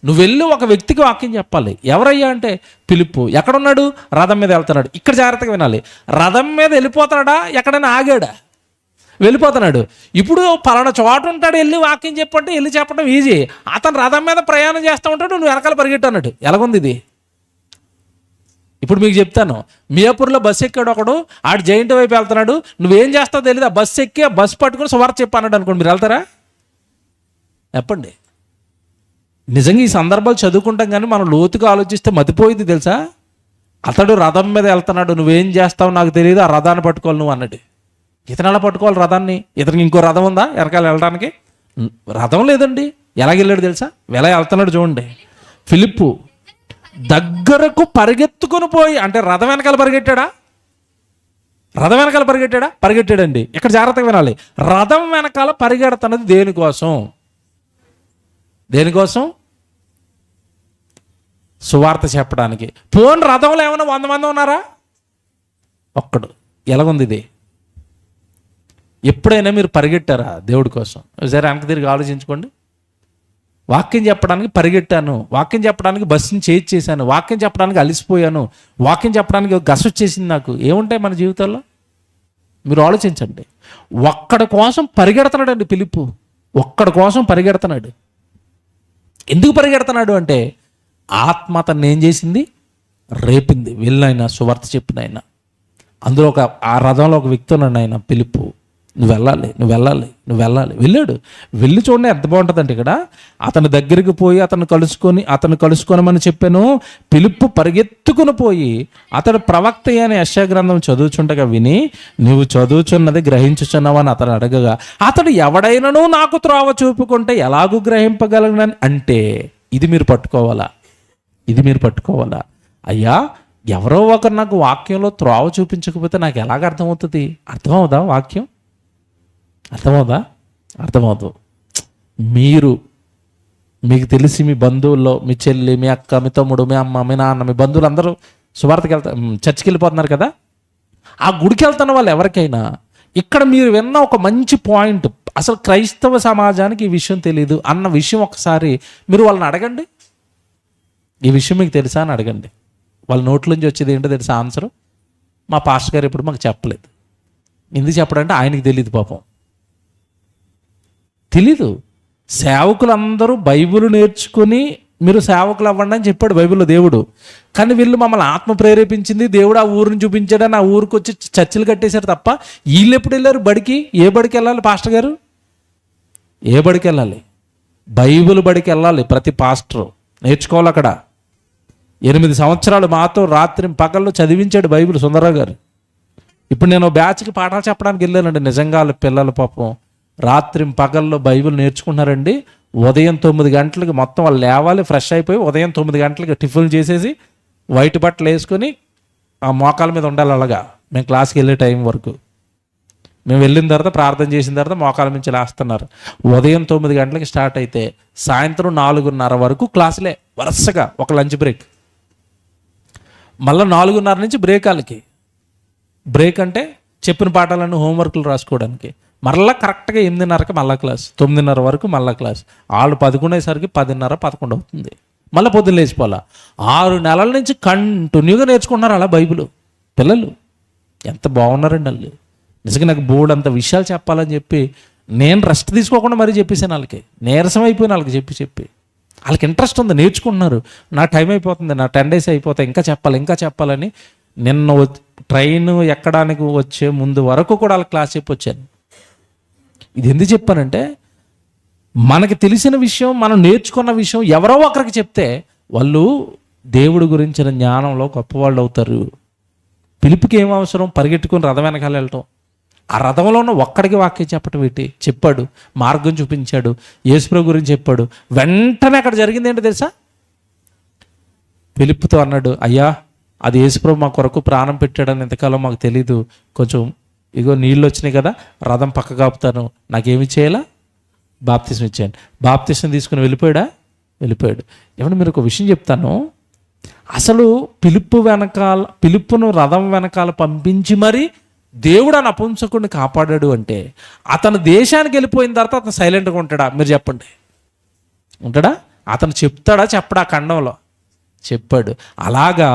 నువ్వు వెళ్ళి ఒక వ్యక్తికి వాక్యం చెప్పాలి. ఎవరయ్యా అంటే ఫిలిప్పు. ఎక్కడున్నాడు? రథం మీద వెళ్తున్నాడు. ఇక్కడ జాగ్రత్తగా వినాలి, రథం మీద వెళ్ళిపోతాడా, ఎక్కడైనా ఆగాడా? వెళ్ళిపోతున్నాడు. ఇప్పుడు పలానా చోట ఉంటాడు, వెళ్ళి వాక్యం చెప్పంటే వెళ్ళి చెప్పడం ఈజీ. అతను రథం మీద ప్రయాణం చేస్తూ ఉంటాడు, నువ్వు వెనకాల పరిగెట్టు అన్నట్టు. ఎలాగుంది ఇది? ఇప్పుడు మీకు చెప్తాను, మియాపూర్లో బస్సు ఎక్కాడు ఒకడు, ఆడు జైంట్ వైపు వెళ్తున్నాడు, నువ్వేం చేస్తావు తెలియదు, ఆ బస్సు ఎక్కి ఆ బస్సు పట్టుకుని సువార్త చెప్పు అన్నాడు అనుకోండి, మీరు వెళ్తారా? చెప్పండి. నిజంగా ఈ సందర్భాలు చదువుకుంటాం కానీ మనం లోతుగా ఆలోచిస్తే మతిపోయింది తెలుసా. అతడు రథం మీద వెళ్తున్నాడు, నువ్వేం చేస్తావు నాకు తెలియదు, ఆ రథాన్ని పట్టుకోవాలి నువ్వు అన్నట్టు. ఇతను ఎలా పట్టుకోవాలి రథాన్ని? ఇతనికి ఇంకో రథం ఉందా వెనకాల వెళ్ళడానికి? రథం లేదండి. ఎలాగెళ్ళాడు తెలుసా? ఎలా వెళ్తున్నాడు చూడండి. ఫిలిప్పు దగ్గరకు పరిగెత్తుకుని పోయి, అంటే రథం వెనకాల పరిగెట్టాడా? రథం వెనకాల పరిగెట్టాడా? పరిగెట్టాడండి. ఇక్కడ జాగ్రత్తగా వినాలి, రథం వెనకాల పరిగెడుతున్నది దేనికోసం? దేనికోసం? సువార్త చెప్పడానికి. పోన్ రథంలో ఏమైనా 100 మంది ఉన్నారా? ఒక్కడు. ఎలాగుంది ఇది? ఎప్పుడైనా మీరు పరిగెట్టారా దేవుడి కోసం? సరే వెనక తిరిగి ఆలోచించుకోండి. వాక్యం చెప్పడానికి పరిగెట్టాను, వాక్యం చెప్పడానికి బస్సుని చేశాను, వాక్యం చెప్పడానికి అలిసిపోయాను, వాక్యం చెప్పడానికి గస వచ్చేసింది నాకు. ఏముంటాయి మన జీవితాల్లో? మీరు ఆలోచించండి. ఒక్కడి కోసం పరిగెడుతున్నాడు అండి ఫిలిప్పు. ఒక్కడి కోసం పరిగెడుతున్నాడు. ఎందుకు పరిగెడుతున్నాడు అంటే ఆత్మ అతన్ని ఏం చేసింది? రేపింది. వెళ్ళినైనా సువార్త చెప్పిన ఆయన. అందులో ఆ రథంలో ఒక వ్యక్తి ఉన్నాడు, ఆయన ఫిలిప్పు. నువ్వు వెళ్ళాలి, నువ్వు వెళ్ళాలి, నువ్వు వెళ్ళాలి. వెళ్ళాడు. వెళ్ళి చూడండి ఎంత బాగుంటుందంటే, ఇక్కడ అతని దగ్గరికి పోయి అతను కలుసుకోనమని చెప్పాను. పిలుపు పరిగెత్తుకుని పోయి అతడు ప్రవక్త అయిన యెషయా గ్రంథం చదువుచుండగా విని, నువ్వు చదువుచున్నది గ్రహించుచున్నావు అని అతను అడగగా, అతడు ఎవడైనను నాకు త్రోవ చూపుకుంటే ఎలాగూ గ్రహింపగలనని అంటే, ఇది మీరు పట్టుకోవాలా. అయ్యా, ఎవరో ఒకరు నాకు వాక్యంలో త్రోవ చూపించకపోతే నాకు ఎలాగ అర్థమవుతుంది? అర్థమవుదా వాక్యం? అర్థమవుదు. మీకు తెలిసి మీ బంధువుల్లో మీ చెల్లి, మీ అక్క, మీ తమ్ముడు, మీ అమ్మ, మీ నాన్న, మీ బంధువులు అందరూ సువార్తకి చర్చికి వెళ్ళిపోతున్నారు కదా. ఆ గుడికి వెళ్తున్న వాళ్ళు ఎవరికైనా ఇక్కడ మీరు విన్న ఒక మంచి పాయింట్, అసలు క్రైస్తవ సమాజానికి ఈ విషయం తెలియదు అన్న విషయం ఒకసారి మీరు వాళ్ళని అడగండి. ఈ విషయం మీకు తెలుసా అని అడగండి. వాళ్ళ నోట్లోంచి వచ్చేది ఏంటో తెలుసా ఆన్సరు? మా పాస్టర్ గారు ఇప్పుడు మాకు చెప్పలేదు. ఎందుకు చెప్పడంటే ఆయనకి తెలియదు, పాపం తెలీదు. సేవకులందరూ బైబిల్ నేర్చుకుని మీరు సేవకులు అవ్వండి అని చెప్పాడు బైబిల్లో దేవుడు. కానీ వీళ్ళు మమ్మల్ని ఆత్మ ప్రేరేపించింది, దేవుడు ఆ ఊరిని చూపించాడని ఆ ఊరికి వచ్చి చర్చిలు కట్టేశారు తప్ప వీళ్ళు ఎప్పుడు వెళ్ళారు బడికి? ఏ బడికి వెళ్ళాలి పాస్టర్ గారు? ఏ బడికి వెళ్ళాలి? బైబిల్ బడికి వెళ్ళాలి. ప్రతి పాస్టరు నేర్చుకోవాలి. అక్కడ 8 సంవత్సరాలు మాతో రాత్రి పగళ్ళు చదివించాడు బైబిల్ సుందరరావు గారు. ఇప్పుడు నేను బ్యాచ్కి పాఠాలు చెప్పడానికి వెళ్ళానండి. నిజంగా వాళ్ళ పిల్లలు పాపం రాత్రి పగల్లో బైబిల్ నేర్చుకుంటున్నారండి. ఉదయం 9 గంటలకి మొత్తం వాళ్ళు లేవాలి, ఫ్రెష్ అయిపోయి ఉదయం 9 గంటలకి టిఫిన్లు చేసేసి వైట్ బట్టలు వేసుకొని ఆ మోకాల మీద ఉండాలి. అలాగా మేము క్లాస్కి వెళ్ళే టైం వరకు, మేము వెళ్ళిన తర్వాత ప్రార్థన చేసిన తర్వాత మోకాల నుంచి లేస్తున్నారు. ఉదయం 9 గంటలకి స్టార్ట్ అయితే సాయంత్రం 4:30 వరకు క్లాసులే వరుసగా, ఒక లంచ్ బ్రేక్, మళ్ళీ 4:30 నుంచి బ్రేక్. వాళ్ళకి బ్రేక్ అంటే చెప్పిన పాఠాలను హోంవర్క్లు రాసుకోవడానికి. మరలా కరెక్ట్గా 8:30కి మళ్ళా క్లాస్, 9:30 వరకు మళ్ళా క్లాస్. వాళ్ళు 11 అయ్యేసరికి 10:30, 11 అవుతుంది. మళ్ళీ పొద్దున్న లేచిపోవాలా. 6 నెలల నుంచి కంటిన్యూగా నేర్చుకుంటున్నారు అలా బైబిల్ పిల్లలు. ఎంత బాగున్నారండి వాళ్ళు. నిజంగా నాకు బోర్డు అంత విషయాలు చెప్పాలని చెప్పి నేను రెస్ట్ తీసుకోకుండా మరీ చెప్పేసాను వాళ్ళకి. నీరసం అయిపోయిన వాళ్ళకి చెప్పి వాళ్ళకి ఇంట్రెస్ట్ ఉంది, నేర్చుకుంటున్నారు. నా టైం అయిపోతుంది, నా 10 days అయిపోతాయి, ఇంకా చెప్పాలని నిన్న ట్రైన్ ఎక్కడానికి వచ్చే ముందు వరకు కూడా వాళ్ళకి క్లాస్ చెప్పి వచ్చాను. ఇది ఎందుకు చెప్పానంటే, మనకి తెలిసిన విషయం, మనం నేర్చుకున్న విషయం ఎవరో ఒకరికి చెప్తే వాళ్ళు దేవుడి గురించిన జ్ఞానంలో గొప్పవాళ్ళు అవుతారు. పిలుపుకి ఏం అవసరం? పరిగెట్టుకుని రథం వెనకాల వెళ్ళటం. ఆ రథంలో ఉన్న ఒక్కడికి వాక్యం చెప్పటం ఏంటి? చెప్పాడు, మార్గం చూపించాడు, యేసుప్రభు గురించి చెప్పాడు. వెంటనే అక్కడ జరిగింది ఏంటో తెలుసా? పిలుపుతో అన్నాడు, అయ్యా అది యేసుప్రభు మా కొరకు ప్రాణం పెట్టాడని ఎంతకాలం మాకు తెలీదు. కొంచెం ఇగో నీళ్ళు వచ్చినాయి కదా, రథం పక్క కాపుతాను, నాకేమి చేయాలా? బాప్తిసం ఇచ్చాను. బాప్తిసం తీసుకుని వెళ్ళిపోయాడు. ఏమన్నా మీరు ఒక విషయం చెప్తాను. అసలు పిలుపును రథం వెనకాల పంపించి మరి దేవుడు ఆ నపుంసకుడిని కాపాడాడు అంటే, అతను దేశానికి వెళ్ళిపోయిన తర్వాత అతను సైలెంట్గా ఉంటాడా? మీరు చెప్పండి. ఉంటాడా? అతను చెప్తాడా చెప్పడా? ఖండంలో చెప్పాడు. అలాగా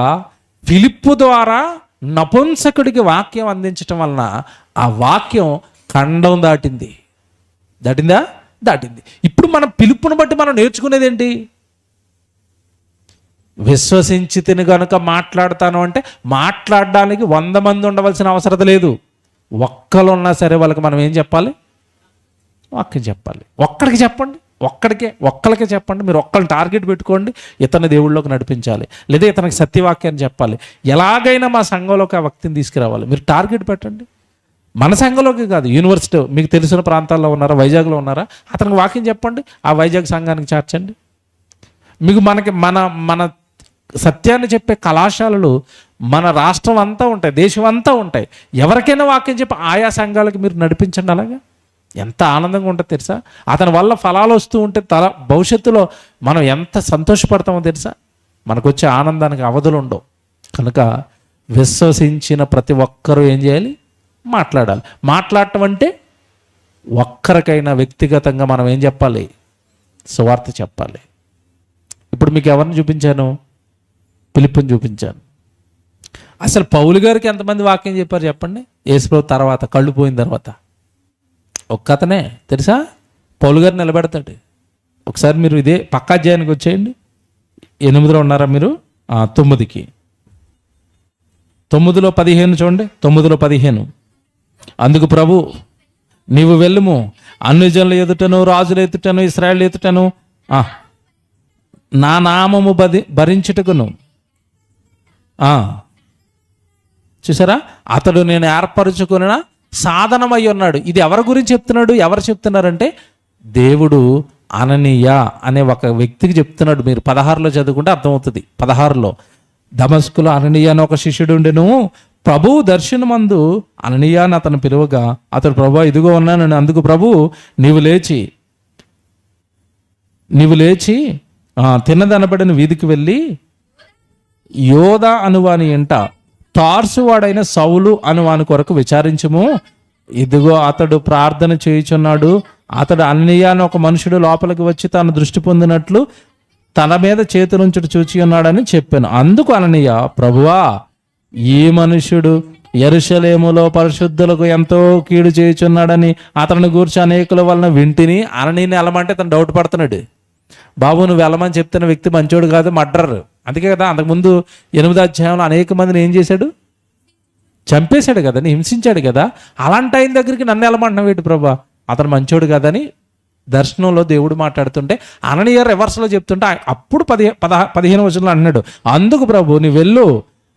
ఫిలిప్పు ద్వారా నపుంసకుడికి వాక్యం అందించటం వలన ఆ వాక్యం ఖండం దాటిందా? ఇప్పుడు మనం పిలుపుని బట్టి మనం నేర్చుకునేది ఏంటి? విశ్వసించి తిని కనుక మాట్లాడతాను అంటే మాట్లాడడానికి 100 మంది ఉండవలసిన అవసరం లేదు. ఒక్కరు ఉన్నా సరే వాళ్ళకి మనం ఏం చెప్పాలి? వాక్యం చెప్పాలి. ఒక్కడికి చెప్పండి, ఒక్కరికే చెప్పండి. మీరు ఒక్కరిని టార్గెట్ పెట్టుకోండి, ఇతని దేవుళ్ళలోకి నడిపించాలి, లేదా ఇతనికి సత్యవాక్యాన్ని చెప్పాలి. ఎలాగైనా మా సంఘంలోకి ఆ వ్యక్తిని తీసుకురావాలి. మీరు టార్గెట్ పెట్టండి. మన సంఘంలోకి కాదు, యూనివర్సిటీ మీకు తెలిసిన ప్రాంతాల్లో ఉన్నారా, వైజాగ్లో ఉన్నారా, అతనికి వాక్యం చెప్పండి. ఆ వైజాగ్ సంఘానికి చేర్చండి. మీకు మన సత్యాన్ని చెప్పే కళాశాలలు మన రాష్ట్రం అంతా ఉంటాయి, దేశం అంతా ఉంటాయి. ఎవరికైనా వాక్యం చెప్పి ఆయా సంఘాలకు మీరు నడిపించండి. అలాగా ఎంత ఆనందంగా ఉంటుంది తెలుసా? అతని వల్ల ఫలాలు వస్తూ ఉంటే భవిష్యత్తులో మనం ఎంత సంతోషపడతామో తెలుసా? మనకు వచ్చే ఆనందానికి అవధులు ఉండవు. కనుక విశ్వసించిన ప్రతి ఒక్కరూ ఏం చేయాలి? మాట్లాడటం అంటే ఒక్కరికైనా వ్యక్తిగతంగా మనం ఏం చెప్పాలి? సువార్త చెప్పాలి. ఇప్పుడు మీకు ఎవరిని చూపించాను? పిలుపుని చూపించాను. అసలు పౌలు గారికి ఎంతమంది వాక్యం చెప్పారు చెప్పండి? యేసుప్రభు తర్వాత, కళ్ళు పోయిన తర్వాత ఒక్కతనే తెలుసా? పౌలు గారు నిలబెడతాడు. ఒకసారి మీరు ఇదే పక్కా అధ్యాయానికి వచ్చేయండి. 8లో ఉన్నారా మీరు? 9కి 9:15 చూడండి. 9:15 అందుకు ప్రభు, నీవు వెళ్ళుము, అన్ని జనుల ఎదుటను, రాజుల ఎదుటను, ఇశ్రాయేలు ఎదుటను నా నామము భరించుటకును. చూసారా, అతడు నేను ఏర్పరచుకున్న సాధనమై ఉన్నాడు. ఇది ఎవరి గురించి చెప్తున్నాడు? ఎవరు చెప్తున్నారంటే దేవుడు అననీయ అనే ఒక వ్యక్తికి చెప్తున్నాడు. మీరు 16లో చదువుకుంటే అర్థమవుతుంది. 16లో దమస్కులో అననీయ అని ఒక శిష్యుడు ఉండెను. ప్రభువు దర్శనమందు అననీయ అని అతను పిలువగా అతడు, ప్రభు ఇదిగో ఉన్నాను. అందుకు ప్రభువు నీవు లేచి తిన్నదనబడిన వీధికి వెళ్ళి యోధ అనువాని ఎంట తార్సువాడైన సౌలు అనువాని కొరకు విచారించుము. ఇదిగో అతడు ప్రార్థన చేయుచున్నాడు. అతడు అననీయ అని ఒక మనుషుడు లోపలికి వచ్చి తాను దృష్టి పొందినట్లు తన మీద చేతులుంచుట చూచి ఉన్నాడని చెప్పాను. అందుకు అననీయ, ప్రభువా, ఈ మనుష్యుడు యెరూషలేములో పరిశుద్ధులకు ఎంతో కీడు చేయుచున్నాడని అతని గూర్చి అనేకుల వలన వింటిని. అననీయని వెళ్ళమంటే తను డౌట్ పడుతున్నాడు. బాబు, నువ్వు వెళ్ళమని చెప్తున్న వ్యక్తి మంచోడు కాదు, మర్డర్. అందుకే కదా అంతకుముందు 8వ అధ్యాయంలో అనేక మందిని ఏం చేశాడు? చంపేశాడు కదా, హింసించాడు కదా. అలాంటి ఆయన దగ్గరికి నన్ను వెళ్ళమంటున్నావు ఏంటి ప్రభా? అతను మంచోడు కదని దర్శనంలో దేవుడు మాట్లాడుతుంటే అననీయ రివర్స్లో చెప్తుంటే అప్పుడు 15వ వచనంలో అన్నాడు, అందుకు ప్రభు నీ వెళ్ళు,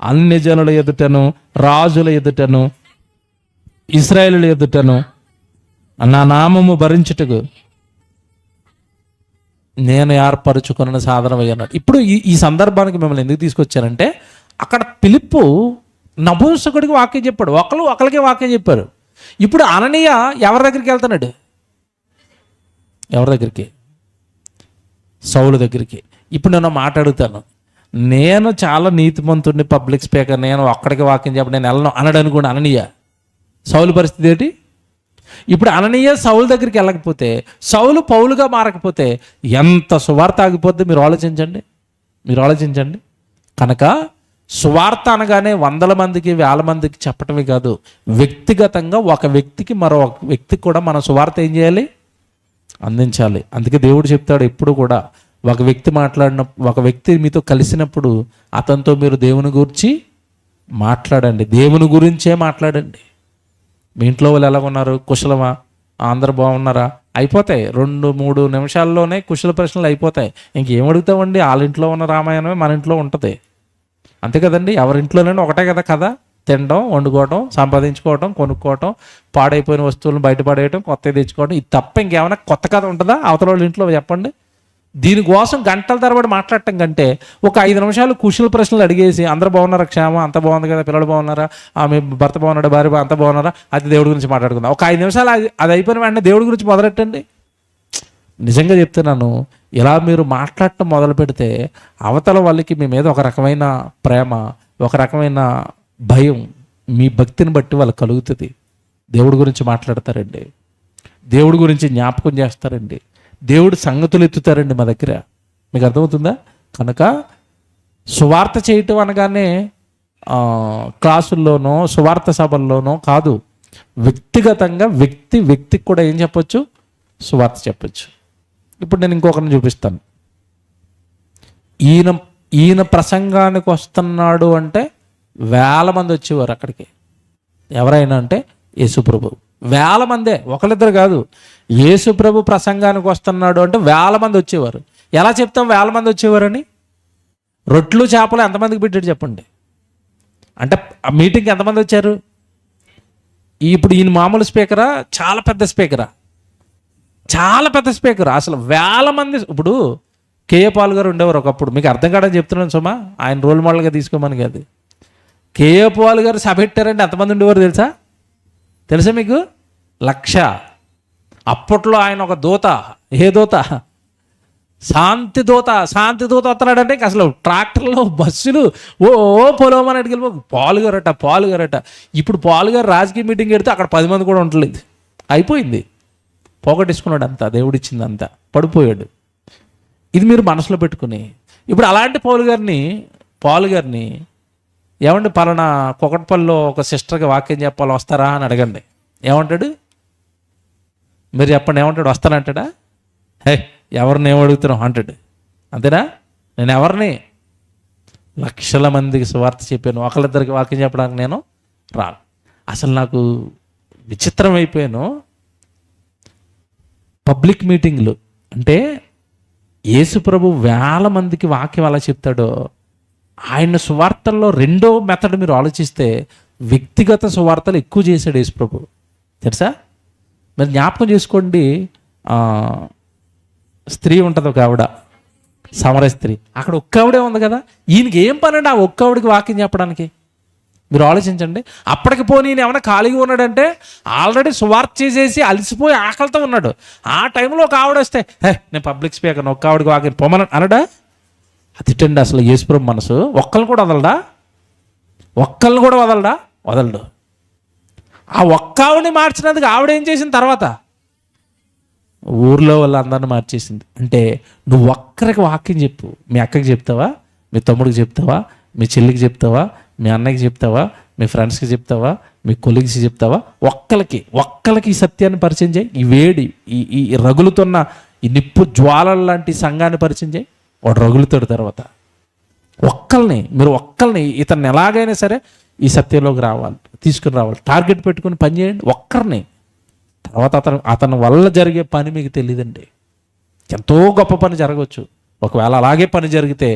అన్ని జనుల ఎదుటను, రాజుల ఎదుటను, ఇశ్రాయేలుల ఎదుటను నా నామము భరించుటకు నేను ఏర్పరచుకున్న సాధనమై అన్నాడు. ఇప్పుడు ఈ సందర్భానికి మిమ్మల్ని ఎందుకు తీసుకొచ్చానంటే అక్కడ ఫిలిప్పు నపుంసకుడికి వాక్యం చెప్పాడు, ఒకరికి వాక్యం చెప్పారు. ఇప్పుడు అననీయ ఎవరి దగ్గరికి వెళ్తున్నాడు? ఎవరి దగ్గరికి? సౌలు దగ్గరికి. ఇప్పుడు నేను మాట్లాడుతాను, నేను చాలా నీతిమంతుడిని, పబ్లిక్ స్పీకర్, నేను ఒక్కడికి వాక్యం చెప్పి నేను వెళ్ళను అన్నాడు అనుకోండి అననీయ. సౌలు పరిస్థితి ఏంటి? ఇప్పుడు అననీయ సౌలు దగ్గరికి వెళ్ళకపోతే, సౌలు పౌలుగా మారకపోతే ఎంత సువార్త ఆగిపోద్ది మీరు ఆలోచించండి. కనుక సువార్త అనగానే 100 మందికి 1000 మందికి చెప్పటమే కాదు, వ్యక్తిగతంగా ఒక వ్యక్తికి మరో వ్యక్తికి కూడా మన సువార్త ఏం చేయాలి? అందించాలి. అందుకే దేవుడు చెప్తాడు ఎప్పుడు కూడా, ఒక వ్యక్తి మీతో కలిసినప్పుడు అతనితో మీరు దేవుని గురించి మాట్లాడండి, దేవుని గురించే మాట్లాడండి. మీ ఇంట్లో వాళ్ళు ఎలా ఉన్నారు? కుశలమా? అందరు బాగున్నారా? అయిపోతాయి 2-3 నిమిషాల్లోనే కుశల ప్రశ్నలు అయిపోతాయి. ఇంకేం అడుగుతామండి? వాళ్ళ ఇంట్లో ఉన్న రామాయణమే మన ఇంట్లో ఉంటుంది. అంతే కదండి, ఎవరింట్లోనైనా ఒకటే కదా, తినడం, వండుకోవటం, సంపాదించుకోవటం, కొనుక్కోవటం, పాడైపోయిన వస్తువులను బయటపడేయటం, కొత్తవి తెచ్చుకోవడం, ఇది తప్ప ఇంకేమైనా కొత్త కథ ఉంటుందా అవతల వాళ్ళ ఇంట్లో? చెప్పండి. దీనికోసం గంటల తరబడి మాట్లాడటం కంటే ఒక 5 నిమిషాలు కుశల ప్రశ్నలు అడిగేసి అందరూ బాగున్నారా, క్షేమ అంత బాగుంది కదా, పిల్లలు బాగున్నారా, మీ భర్త బాగున్నాడు, భార్య అంత బాగున్నారా, అది దేవుడి గురించి మాట్లాడుకుందాం. ఒక 5 నిమిషాలు అది అయిపోయిన వెంటనే దేవుడి గురించి మొదలెట్టండి. నిజంగా చెప్తున్నాను, ఇలా మీరు మాట్లాడటం మొదలు పెడితే అవతల వాళ్ళకి మీ మీద ఒక రకమైన ప్రేమ, ఒక రకమైన భయం, మీ భక్తిని బట్టి వాళ్ళకి కలుగుతుంది. దేవుడి గురించి మాట్లాడతారండి, దేవుడి గురించి జ్ఞాపకం చేస్తారండి, దేవుడి సంగతులు ఎత్తుతారండి మా దగ్గర. మీకు అర్థమవుతుందా? కనుక సువార్త చేయటం అనగానే క్లాసుల్లోనో సువార్త సభల్లోనో కాదు, వ్యక్తిగతంగా వ్యక్తికి కూడా ఏం చెప్పొచ్చు? సువార్త చెప్పొచ్చు. ఇప్పుడు నేను ఇంకొకరిని చూపిస్తాను. ఈయన ప్రసంగానికి వస్తున్నాడు అంటే 1000 మంది వచ్చేవారు అక్కడికి. ఎవరైనా అంటే యేసుప్రభు. 1000 మందే, ఒకరిద్దరు కాదు. యేసుప్రభు ప్రసంగానికి వస్తున్నాడు అంటే 1000 మంది వచ్చేవారు. ఎలా చెప్తాం 1000 మంది వచ్చేవారని? రొట్లు చేపలు ఎంతమందికి పెట్టాడు చెప్పండి? అంటే ఆ మీటింగ్కి ఎంతమంది వచ్చారు? ఇప్పుడు ఈయన మామూలు స్పీకరా, చాలా పెద్ద స్పీకరా? చాలా పెద్ద స్పీకర్. అసలు 1000 మంది. ఇప్పుడు కేఏ పాల్ గారు ఉండేవారు ఒకప్పుడు, మీకు అర్థం కాదని చెప్తున్నాను సుమా, ఆయన రోల్ మోడల్గా తీసుకోమని కాదు. కేఏ పాల్ గారు సభ పెట్టారంటే ఎంతమంది ఉండేవారు తెలుసా మీకు? 1,00,000. అప్పట్లో ఆయన ఒక దూత. ఏ దూత? శాంతి దూత వస్తున్నాడంటే అసలు ట్రాక్టర్లో బస్సులు పొలం అని అడిగి పాలు గారట. ఇప్పుడు పాలు గారు రాజకీయ మీటింగ్ పెడితే అక్కడ 10 మంది కూడా ఉండలేదు. అయిపోయింది, పోగొట్టేసుకున్నాడు అంతా, దేవుడిచ్చింది అంతా, పడిపోయాడు. ఇది మీరు మనసులో పెట్టుకుని ఇప్పుడు అలాంటి పాలు గారిని ఏమండి పలానా కొకట్పల్లిలో ఒక సిస్టర్కి వాక్యం చెప్పాలి, వస్తారా అని అడగండి. ఏమంటాడు? మీరు చెప్పండి, ఏమంటాడు? వస్తానంటాడా? ఎవరిని ఏమడుగుతున్నావు అంటాడు. అంతేనా? నేను ఎవరిని? లక్షల మందికి సువార్త చెప్పాను, ఒకళ్ళిద్దరికి వాక్యం చెప్పడానికి నేను రాను. అసలు నాకు విచిత్రం అయిపోయాను. పబ్లిక్ మీటింగ్లు అంటే యేసు ప్రభు వేల మందికి వాక్యం అలా చెప్తాడో, ఆయన సువార్తల్లో రెండో మెథడ్ మీరు ఆలోచిస్తే వ్యక్తిగత సువార్తలు ఎక్కువ చేశాడు యేసు ప్రభు, తెలుసా? మరి జ్ఞాపకం చేసుకోండి, స్త్రీ ఉంటుంది ఒక ఆవిడ, సమర స్త్రీ, అక్కడ ఒక్క ఆవిడే ఉంది కదా, ఈయనకి ఏం పని అండి ఆ ఒక్క ఆవిడకి వాక్యం చెప్పడానికి? మీరు ఆలోచించండి. అప్పటికి పోనీ ఈయన ఏమైనా ఖాళీగా ఉన్నాడంటే ఆల్రెడీ సువార్త చేసేసి అలసిపోయి ఆకలితో ఉన్నాడు. ఆ టైంలో ఒక ఆవిడ వస్తే నేను పబ్లిక్ స్పీకర్, ఒక్క ఆవిడకి వాక్యం పొమ్మని అనడా? అదిటండి అసలు యేసుప్రభు మనసు. ఒక్కళ్ళని కూడా వదలడా? ఒక్కళ్ళని కూడా వదలడు. ఆ ఒక్క ఆవిడని మార్చినందుకు ఆవిడ ఏం చేసిన తర్వాత ఊర్లో వాళ్ళందరినీ మార్చేసింది. అంటే నువ్వు ఒక్కరికి వాక్యం చెప్పు, మీ అక్కకి చెప్తావా, మీ తమ్ముడికి చెప్తావా, మీ చెల్లికి చెప్తావా, మీ అన్నయ్యకి చెప్తావా, మీ ఫ్రెండ్స్కి చెప్తావా, మీ కొలీగ్స్కి చెప్తావా? ఒక్కలకి ఈ సత్యాన్ని పరిచయం చేయి. ఈ వేడి, ఈ రగులుతున్న ఈ నిప్పు జ్వాలల లాంటి సంఘాన్ని పరిచయం చేయి. వాడు రగులుతాడు. తర్వాత మీరు ఒక్కల్ని ఇతన్ని ఎలాగైనా సరే ఈ సత్యంలోకి తీసుకుని రావాలి. టార్గెట్ పెట్టుకుని పని చేయండి ఒక్కరిని. తర్వాత అతని వల్ల జరిగే పని మీకు తెలియదండి. ఎంతో గొప్ప పని జరగవచ్చు. ఒకవేళ అలాగే పని జరిగితే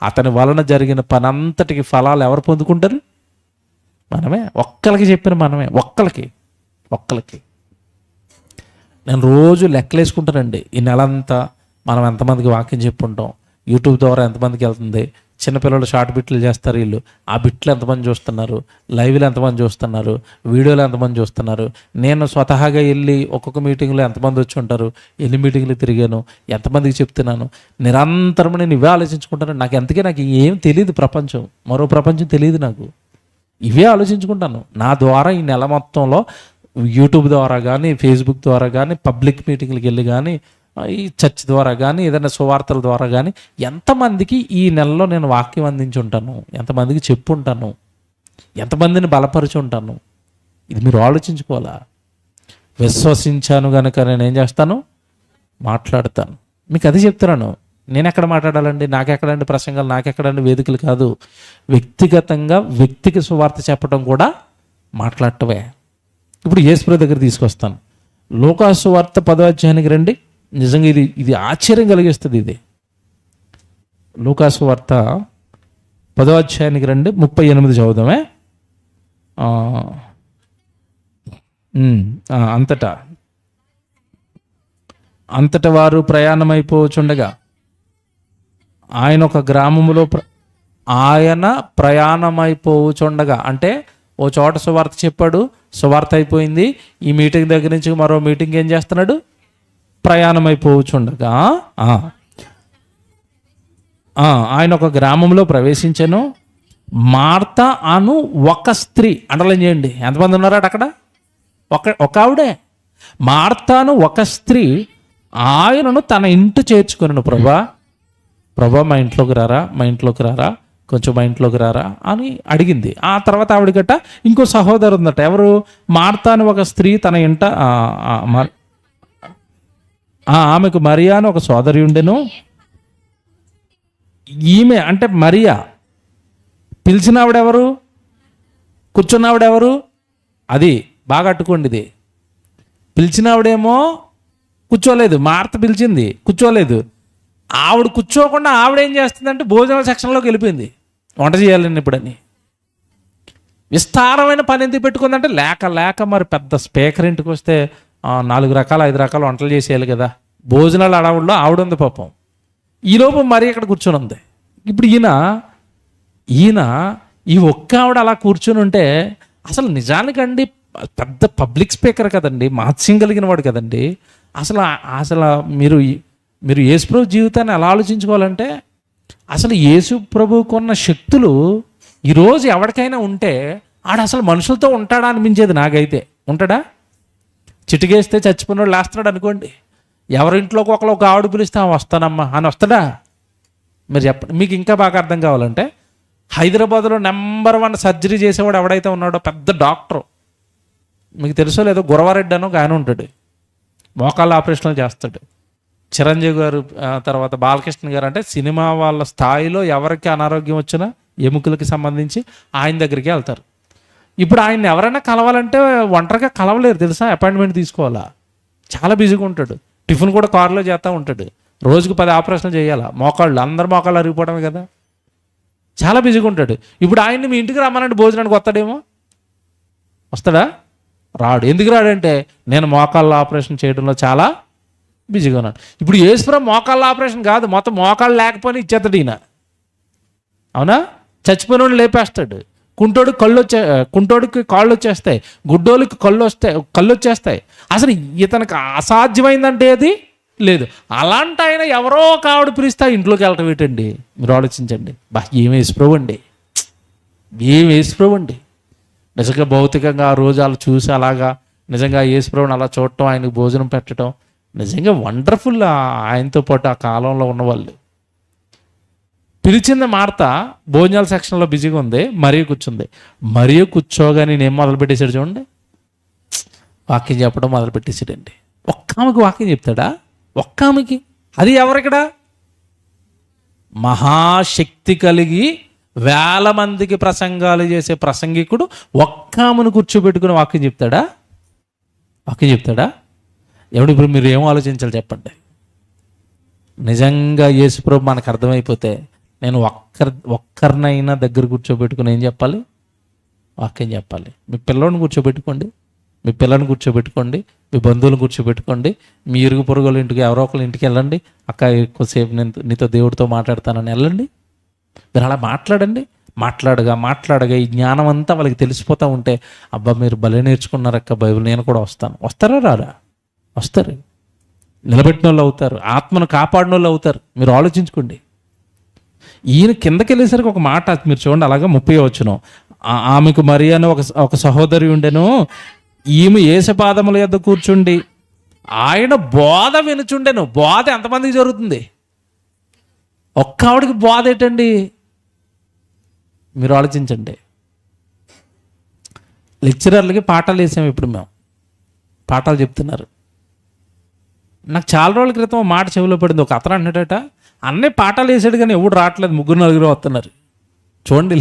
అతని వలన జరిగిన పని అంతటికి ఫలాలు ఎవరు పొందుకుంటారు? మనమే. ఒక్కరికి చెప్పిన మనమే. ఒక్కరికి నేను రోజు లెక్కలేసుకుంటానండి. ఈ నెలంతా మనం ఎంతమందికి వాక్యం చెప్పుంటాం, యూట్యూబ్ ద్వారా ఎంతమందికి వెళ్తుంది, చిన్నపిల్లలు షార్ట్ బిట్లు చేస్తారు, వీళ్ళు ఆ బిట్లు ఎంతమంది చూస్తున్నారు, లైవ్లో ఎంతమంది చూస్తున్నారు, వీడియోలు ఎంతమంది చూస్తున్నారు, నేను స్వతహాగా వెళ్ళి ఒక్కొక్క మీటింగ్లో ఎంతమంది వచ్చి ఉంటారు, ఎన్ని మీటింగ్లు తిరిగాను, ఎంతమందికి చెప్తున్నాను, నిరంతరం నేను ఇవే ఆలోచించుకుంటాను. నాకు ఏం తెలియదు, మరో ప్రపంచం తెలియదు నాకు. ఇవే ఆలోచించుకుంటాను. నా ద్వారా ఈ నెల మొత్తంలో యూట్యూబ్ ద్వారా కానీ, ఫేస్బుక్ ద్వారా కానీ, పబ్లిక్ మీటింగ్లకు వెళ్ళి కానీ, ఈ చర్చ్ ద్వారా కానీ, ఏదైనా సువార్తల ద్వారా కానీ ఎంతమందికి ఈ నెలలో నేను వాక్యం అందించి ఉంటాను, ఎంతమందికి చెప్పుంటాను, ఎంతమందిని బలపరిచి ఉంటాను, ఇది మీరు ఆలోచించుకోవాలా. విశ్వసించాను కనుక నేను ఏం చేస్తాను? మాట్లాడతాను. మీకు అది చెప్తున్నాను. నేను ఎక్కడ మాట్లాడాలండి? నాకెక్కడండి ప్రసంగాలు, నాకెక్కడండి వేదికలు? కాదు, వ్యక్తిగతంగా వ్యక్తికి సువార్త చెప్పడం కూడా మాట్లాడటమే. ఇప్పుడు యేసుప్రభు దగ్గర తీసుకొస్తాను. లూకా సువార్త 10వ అధ్యాయానికి రండి. నిజంగా ఇది ఆశ్చర్యం కలిగిస్తుంది. ఇది లూకా సువార్త 10వ అధ్యాయానికి రండి, 38 చదువుదామే. అంతటా వారు ప్రయాణమైపోచుండగా ఆయన ఒక గ్రామములో ప్రయాణమైపోచుండగా అంటే ఓ చోట సువార్త చెప్పాడు, సువార్త అయిపోయింది. ఈ మీటింగ్ దగ్గర నుంచి మరో మీటింగ్ ఏం చేస్తున్నాడు? ప్రయాణమైపోచుండగా ఆయన ఒక గ్రామంలో ప్రవేశించాను. మార్త అను ఒక స్త్రీ, అండర్లైన్ చేయండి, ఎంతమంది ఉన్నారట అక్కడ? ఒక ఆవిడే. మార్తాను ఒక స్త్రీ ఆయనను తన ఇంటి చేర్చుకున్నాను. ప్రభా మా ఇంట్లోకి రారా, కొంచెం మా ఇంట్లోకి రారా అని అడిగింది. ఆ తర్వాత ఆవిడ గట్ట ఇంకో సహోదరు ఉందట. ఎవరు? మార్తాను ఒక స్త్రీ తన ఇంట, ఆమెకు మరియా అని ఒక సోదరి ఉండెను. ఈమె అంటే మరియా. పిలిచిన ఆవిడెవరు? కూర్చున్న ఆవిడెవరు? అది బాగా అట్టుకోండి. ఇది పిలిచిన ఆవిడేమో కూర్చోలేదు, మార్త పిలిచింది కూర్చోలేదు. ఆవిడ కూర్చోకుండా ఆవిడ ఏం చేస్తుందంటే భోజనాల సెక్షన్లోకి వెళ్ళిపోయింది. వంట చేయాలని ఇప్పుడని విస్తారమైన పని ఎందుకు పెట్టుకుందంటే లేక మరి పెద్ద స్పీకర్ ఇంటికి వస్తే 4 రకాలు 5 రకాలు వంటలు చేసేయాలి కదా. భోజనాలు అడవుల్లో ఆవిడ ఉంది పాపం. ఈలోపు మరి ఇక్కడ కూర్చొని ఉంది. ఇప్పుడు ఈయన ఈ ఒక్క ఆవిడ అలా కూర్చొని ఉంటే అసలు నిజానికండి పెద్ద పబ్లిక్ స్పీకర్ కదండి, మహత్యం కలిగిన వాడు కదండి. అసలు మీరు యేసుప్రభు జీవితాన్ని ఎలా ఆలోచించుకోవాలంటే అసలు యేసుప్రభుకు ఉన్న శక్తులు ఈరోజు ఎవరికైనా ఉంటే ఆడ అసలు మనుషులతో ఉంటాడా అనిపించేది నాకైతే. ఉంటాడా? చిటికేస్తే చచ్చిపోయినాడు లేస్తున్నాడు అనుకోండి, ఎవరింట్లోకి ఒక ఆవిడ పిలిస్తే వస్తానమ్మా అని వస్తాడా? మీరు చెప్పండి. మీకు ఇంకా బాగా అర్థం కావాలంటే హైదరాబాద్లో నెంబర్ 1 సర్జరీ చేసేవాడు ఎవడైతే ఉన్నాడో, పెద్ద డాక్టరు, మీకు తెలుసో లేదో, గురవారెడ్డి అని ఒక ఆయన ఉంటాడు, మోకాళ్ళ ఆపరేషన్లు చేస్తాడు. చిరంజీవి గారు, తర్వాత బాలకృష్ణ గారు, అంటే సినిమా వాళ్ళ స్థాయిలో ఎవరికి అనారోగ్యం వచ్చినా ఎముకలకి సంబంధించి ఆయన దగ్గరికి వెళ్తారు. ఇప్పుడు ఆయన్ని ఎవరైనా కలవాలంటే ఒంటరిగా కలవలేరు తెలుసా, అపాయింట్మెంట్ తీసుకోవాలా, చాలా బిజీగా ఉంటాడు. టిఫిన్ కూడా కారులో చేస్తూ ఉంటాడు. రోజుకు 10 ఆపరేషన్లు చేయాలా, మోకాళ్ళు అందరు మోకాళ్ళు అరిగిపోవడమే కదా, చాలా బిజీగా ఉంటాడు. ఇప్పుడు ఆయన్ని మీ ఇంటికి రమ్మనంటే భోజనానికి వస్తాడేమో, వస్తాడా? రాడు. ఎందుకు రాడంటే నేను మోకాళ్ళ ఆపరేషన్ చేయడంలో చాలా బిజీగా ఉన్నాడు. ఇప్పుడు యేసుప్రభు మోకాళ్ళ ఆపరేషన్ కాదు, మొత్తం మోకాళ్ళు లేకపోయినా ఇచ్చేస్తాడు ఈయన. అవునా? చచ్చిపోయిన లేపేస్తాడు. కుంటోడికి కాళ్ళు వచ్చేస్తాయి, గుడ్డోళ్ళకి కళ్ళు వచ్చేస్తాయి. అసలు ఇతనికి అసాధ్యమైందంటే అది లేదు. అలాంటి ఆయన ఎవరో ఒక ఆవిడ పిలిస్తే ఇంట్లోకి వెళ్ళటం ఏంటండి? మీరు ఆలోచించండి. ఏం యేసుప్రభు అండి, ఏం యేసుప్రభు అండి. నిజంగా భౌతికంగా ఆ రోజు అలా చూసి అలాగా నిజంగా యేసుప్రభుని అలా చూడటం, ఆయనకు భోజనం పెట్టడం నిజంగా వండర్ఫుల్. ఆయనతో పాటు ఆ కాలంలో ఉన్నవాళ్ళు. పిలిచింది మార్త భోజనాల సెక్షన్లో బిజీగా ఉంది, మరియ కూర్చుంది. మరియ కూర్చోగా నేను మొదలు పెట్టేశాడు చూడండి, వాక్యం చెప్పడం మొదలు పెట్టేసాడండి. ఒక్క ఆమెకి వాక్యం చెప్తాడా? ఒక్క ఆమెకి. అది ఎవరిక్కడ? మహాశక్తి కలిగి 1000 మందికి ప్రసంగాలు చేసే ప్రసంగికుడు ఒక్క ఆమెను కూర్చోబెట్టుకుని వాక్యం చెప్తాడా? వాక్యం చెప్తాడా? ఎవడు? ఇప్పుడు మీరు ఏం ఆలోచించాలి చెప్పండి. నిజంగా యేసుప్రభు మనకు అర్థమైపోతే నేను ఒక్కరినైనా దగ్గర కూర్చోబెట్టుకుని ఏం చెప్పాలి? వాక్యం చెప్పాలి. మీ పిల్లని కూర్చోబెట్టుకోండి, మీ పిల్లని కూర్చోబెట్టుకోండి, మీ బంధువులను కూర్చోబెట్టుకోండి, మీ ఇరుగు పొరుగుల ఇంటికి ఎవరో ఒకళ్ళ ఇంటికి వెళ్ళండి. అక్క ఎక్కువసేపు నీతో దేవుడితో మాట్లాడతానని వెళ్ళండి. మీరు అలా మాట్లాడండి. మాట్లాడగా ఈ జ్ఞానం అంతా వాళ్ళకి తెలిసిపోతూ ఉంటే, అబ్బా మీరు భలే నేర్చుకున్నారక్క బైబిల్, నేను కూడా వస్తాను. వస్తారా? రారా? వస్తారు. నిలబెట్టిన వాళ్ళు అవుతారు, ఆత్మను కాపాడిన వాళ్ళు అవుతారు. మీరు ఆలోచించుకోండి. ఈయన కిందకి వెళ్ళేసరికి ఒక మాట మీరు చూడండి, అలాగా 30 వచనం. ఆమెకు మరి అని ఒక సహోదరి ఉండెను. ఈమె యేసు పాదముల యొద్ద కూర్చుండి ఆయన బోధ వినుచుండెను. బోధ ఎంతమందికి జరుగుతుంది? ఒక్క ఆవిడికి బోధ ఏంటండి? మీరు ఆలోచించండి. లెక్చరర్లకి పాఠాలు వేసాము. ఇప్పుడు మేము పాఠాలు చెప్తున్నారు. నాకు చాలా రోజుల క్రితం మాట చెవిలో పడింది. ఒక అతను అన్నాడట, అన్నీ పాఠాలు వేసాడు కానీ ఎవడు రావట్లేదు, 3-4 వస్తున్నారు. చూడండి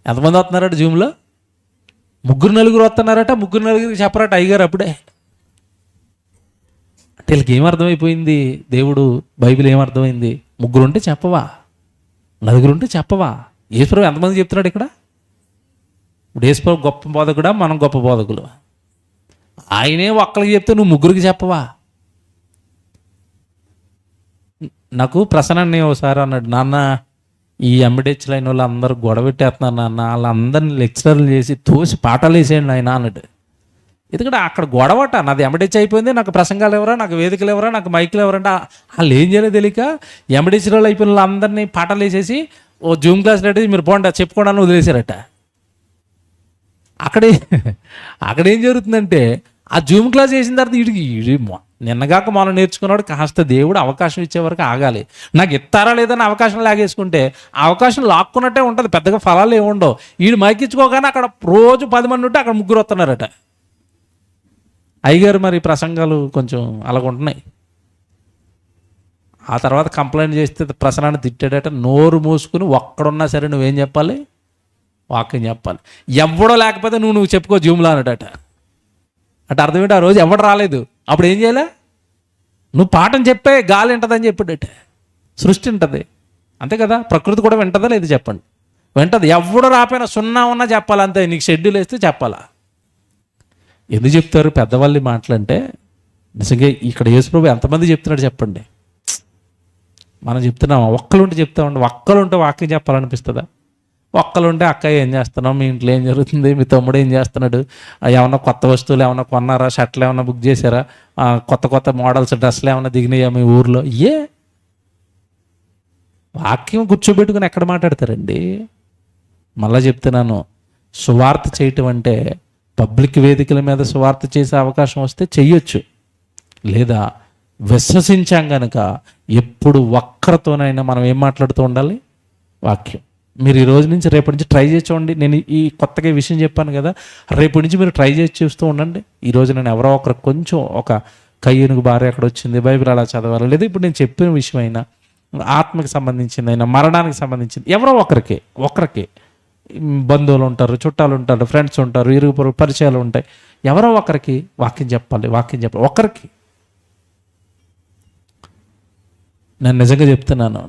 ఎంతమంది వస్తున్నారట జూమ్లో? 3-4 వస్తున్నారట. 3-4 చెప్పరాట అయ్యగారు అప్పుడే. అంటే వీళ్ళకి ఏమర్థమైపోయింది? దేవుడు బైబిల్ ఏమర్థమైంది? 3 ఉంటే చెప్పవా, 4 ఉంటే చెప్పవా? యేసుప్రభు ఎంతమంది చెప్తున్నాడు ఇక్కడ? ఇప్పుడు యేసుప్రభు గొప్ప బోధకుడా, మనం గొప్ప బోధకులు? ఆయనే ఒక్కరికి చెప్తే నువ్వు 3కి చెప్పవా? నాకు ప్రసన్న ఒకసారి అన్నాడు, నాన్న ఈ ఎంబీడీహెచ్ లైన్ వాళ్ళు అందరూ గొడవ పెట్టేస్తున్నారు నాన్న, వాళ్ళందరినీ లెక్చరర్లు చేసి తోసి పాఠాలు వేసేయండి ఆయన అన్నాడు. ఎందుకంటే అక్కడ గొడవట, నాది ఎంబీడీహెచ్ అయిపోయింది, నాకు ప్రసంగాలు ఎవరా, నాకు వేదికలు ఎవరా, నాకు మైకులు ఎవరంటే వాళ్ళు ఏం చేయలేదు తెలియక ఎంబీడీహెచ్ వాళ్ళు అయిపోయిన వాళ్ళందరినీ పాఠాలు వేసేసి ఓ జూమ్ క్లాస్ రెడీ మీరు పోండి చెప్పుకోవడానికి వదిలేశారట. అక్కడేం జరుగుతుందంటే ఆ జూమ్ క్లాస్ చేసిన తర్వాత వీడికి నిన్నగాక మనం నేర్చుకున్నాడు కాస్త దేవుడు అవకాశం ఇచ్చే వరకు ఆగాలి. నాకు ఇస్తారా లేదని అవకాశం లాగేసుకుంటే ఆ అవకాశం లాక్కున్నట్టే ఉంటుంది, పెద్దగా ఫలాలు ఏముండవు. వీడు మైకిచ్చుకోగానే అక్కడ రోజు 10 మంది ఉంటే అక్కడ 3 వస్తున్నారట. అయ్యగారు మరి ప్రసంగాలు కొంచెం అలాగుంటున్నాయి. ఆ తర్వాత కంప్లైంట్ చేస్తే ప్రసన్నాన్ని తిట్టాడట. నోరు మూసుకుని ఒక్కడున్నా సరే నువ్వేం చెప్పాలి? వాక్యం చెప్పాలి. ఎవడో లేకపోతే నువ్వు చెప్పుకో జూమ్లో అన్నట. అంటే అర్థం ఏంటి? ఆ రోజు ఎవడు రాలేదు, అప్పుడు ఏం చేయాలి? నువ్వు పాఠం చెప్పే గాలి వింటదని చెప్పాడట. సృష్టి ఉంటుంది అంతే కదా, ప్రకృతి కూడా వింటదా లేదు చెప్పండి? వింటది. ఎవడు రాపోయినా 0 ఉన్నా చెప్పాలి అంతే. నీకు షెడ్యూల్ వేస్తే చెప్పాలా? ఎందుకు చెప్తారు పెద్దవాళ్ళు మాటలంటే? నిజంగా ఇక్కడ యేసుప్రభు ఎంతమంది చెప్తున్నాడు చెప్పండి? మనం చెప్తున్నాం, ఒక్కలుంటే చెప్తామండి. ఒక్కలుంటే వాక్యం చెప్పాలనిపిస్తుందా? ఒక్కలుంటే అక్క ఏం చేస్తున్నావు, మీ ఇంట్లో ఏం జరుగుతుంది, మీ తమ్ముడు ఏం చేస్తున్నాడు, ఏమన్నా కొత్త వస్తువులు ఏమన్నా కొన్నారా, షర్ట్లు ఏమన్నా బుక్ చేశారా, కొత్త మోడల్స్ డ్రెస్సులు ఏమన్నా దిగినాయా మీ ఊర్లో? వాక్యం కూర్చోబెట్టుకుని ఎక్కడ మాట్లాడతారండి? మళ్ళా చెప్తున్నాను, సువార్త చేయటం అంటే పబ్లిక్ వేదికల మీద సువార్త చేసే అవకాశం వస్తే చెయ్యొచ్చు, లేదా విశ్వసించాం కనుక ఎప్పుడు ఒక్కరితోనైనా మనం ఏం మాట్లాడుతూ ఉండాలి? వాక్యం. మీరు ఈ రోజు నుంచి రేపటి నుంచి ట్రై చేసి చూడండి. నేను ఈ కొత్తగా విషయం చెప్పాను కదా, రేపటి నుంచి మీరు ట్రై చేసి చూస్తూ ఉండండి. ఈరోజు నేను ఎవరో ఒకరు కొంచెం ఒక కయ్యనుకు భార్య అక్కడ వచ్చింది, బైబిల్ అలా చదవాలి, లేదా ఇప్పుడు నేను చెప్పిన విషయం అయినా ఆత్మకి సంబంధించింది అయినా మరణానికి సంబంధించింది ఎవరో ఒకరికి బంధువులు ఉంటారు, చుట్టాలు ఉంటారు, ఫ్రెండ్స్ ఉంటారు, ఇరుగు పొరుగు పరిచయాలు ఉంటాయి, ఎవరో ఒకరికి వాక్యం చెప్పాలి. ఒకరికి నేను నిజంగా చెప్తున్నాను,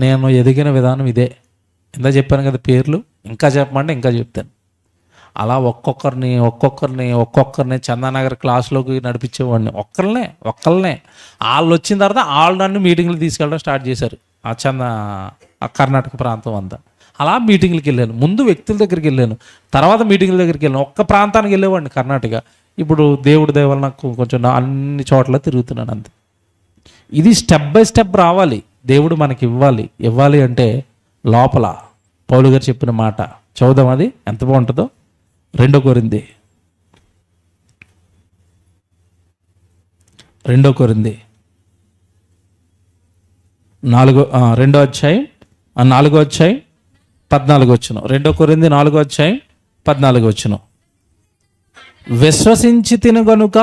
నేను ఎదిగిన విధానం ఇదే. ఇందా చెప్పాను కదా పేర్లు, ఇంకా చెప్పమంటే ఇంకా చెప్తాను. అలా ఒక్కొక్కరిని చందానగర్ క్లాస్లోకి నడిపించేవాడిని. ఒక్కళ్ళనే వాళ్ళు వచ్చిన తర్వాత వాళ్ళు నన్ను మీటింగ్లు తీసుకెళ్ళడం స్టార్ట్ చేశారు. ఆ కర్ణాటక ప్రాంతం అంతా అలా మీటింగ్లకి వెళ్ళాను. ముందు వ్యక్తుల దగ్గరికి వెళ్ళాను, తర్వాత మీటింగ్ల దగ్గరికి వెళ్ళాను. ఒక్క ప్రాంతానికి వెళ్ళేవాడిని కర్ణాటక. ఇప్పుడు దేవుడి దయ వల్ల నాకు కొంచెం అన్ని చోట్ల తిరుగుతున్నాను అంతే. ఇది స్టెప్ బై స్టెప్ రావాలి. దేవుడు మనకి ఇవ్వాలి అంటే లోపల పౌలు గారు చెప్పిన మాట చదువుదాం, అది ఎంత బాగుంటుందో. 2 కొరింథీ 4వ అధ్యాయం 14 వచనం. 2 కొరింథీ 4వ అధ్యాయం 14 వచనం. విశ్వసించి తిను గనుక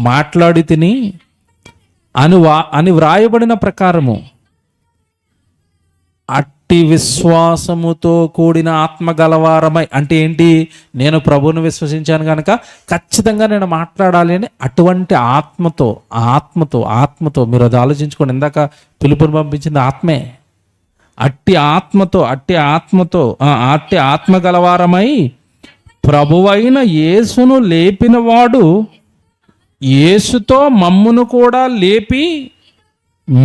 మాట్లాడి తిని అని వ్రాయబడిన ప్రకారము అట్టి విశ్వాసముతో కూడిన ఆత్మ గలవారమై. అంటే ఏంటి? నేను ప్రభువును విశ్వసించాను కనుక ఖచ్చితంగా నేను మాట్లాడాలి అని అటువంటి ఆత్మతో మీరు అది ఆలోచించుకోండి. ఇందాక పిలుపుని పంపించింది ఆత్మే. అట్టి ఆత్మ గలవారమై ప్రభువైన యేసును లేపినవాడు యేసుతో మమ్మును కూడా లేపి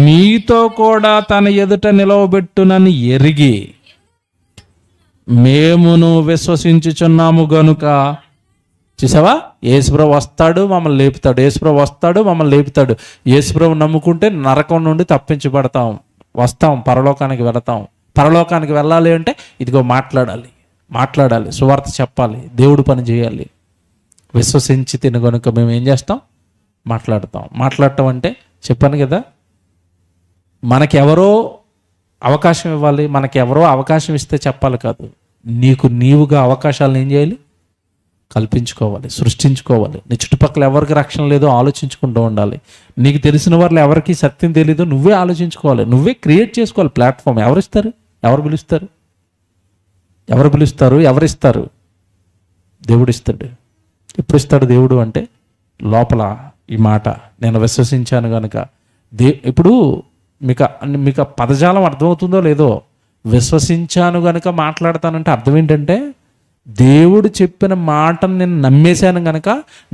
మీతో కూడా తన ఎదుట నిలవబెట్టునని ఎరిగి మేమును విశ్వసించుచున్నాము గనుక. చూసావా, యేసుప్రభు వస్తాడు మమ్మల్ని లేపుతాడు. యేసుప్రభు నమ్ముకుంటే నరకం నుండి తప్పించబడతాం, వస్తాం, పరలోకానికి వెళతాం. పరలోకానికి వెళ్ళాలి అంటే ఇదిగో మాట్లాడాలి, సువార్త చెప్పాలి, దేవుడు పని చేయాలి. విశ్వసించి తిను గనుక మేము ఏం చేస్తాం? మాట్లాడటం అంటే చెప్పాను కదా, మనకెవరో అవకాశం ఇవ్వాలి, మనకెవరో అవకాశం ఇస్తే చెప్పాలి కాదు. నీవుగా అవకాశాలను ఏం చేయాలి? కల్పించుకోవాలి, సృష్టించుకోవాలి. నీ చుట్టుపక్కల ఎవరికి రక్షణ లేదో ఆలోచించుకుంటూ ఉండాలి. నీకు తెలిసిన వాళ్ళు ఎవరికి సత్యం తెలీదో నువ్వే ఆలోచించుకోవాలి, నువ్వే క్రియేట్ చేసుకోవాలి ప్లాట్ఫామ్. ఎవరిస్తారు? ఎవరు పిలుస్తారు? ఎవరిస్తారు? దేవుడు ఇస్తాడు. ఎప్పుడు ఇస్తాడు దేవుడు అంటే లోపల ఈ మాట, నేను విశ్వసించాను కనుక. ఇప్పుడు మీకు పదజాలం అర్థమవుతుందో లేదో, విశ్వసించాను కనుక మాట్లాడతానంటే అర్థం ఏంటంటే దేవుడు చెప్పిన మాటను నేను నమ్మేశాను కనుక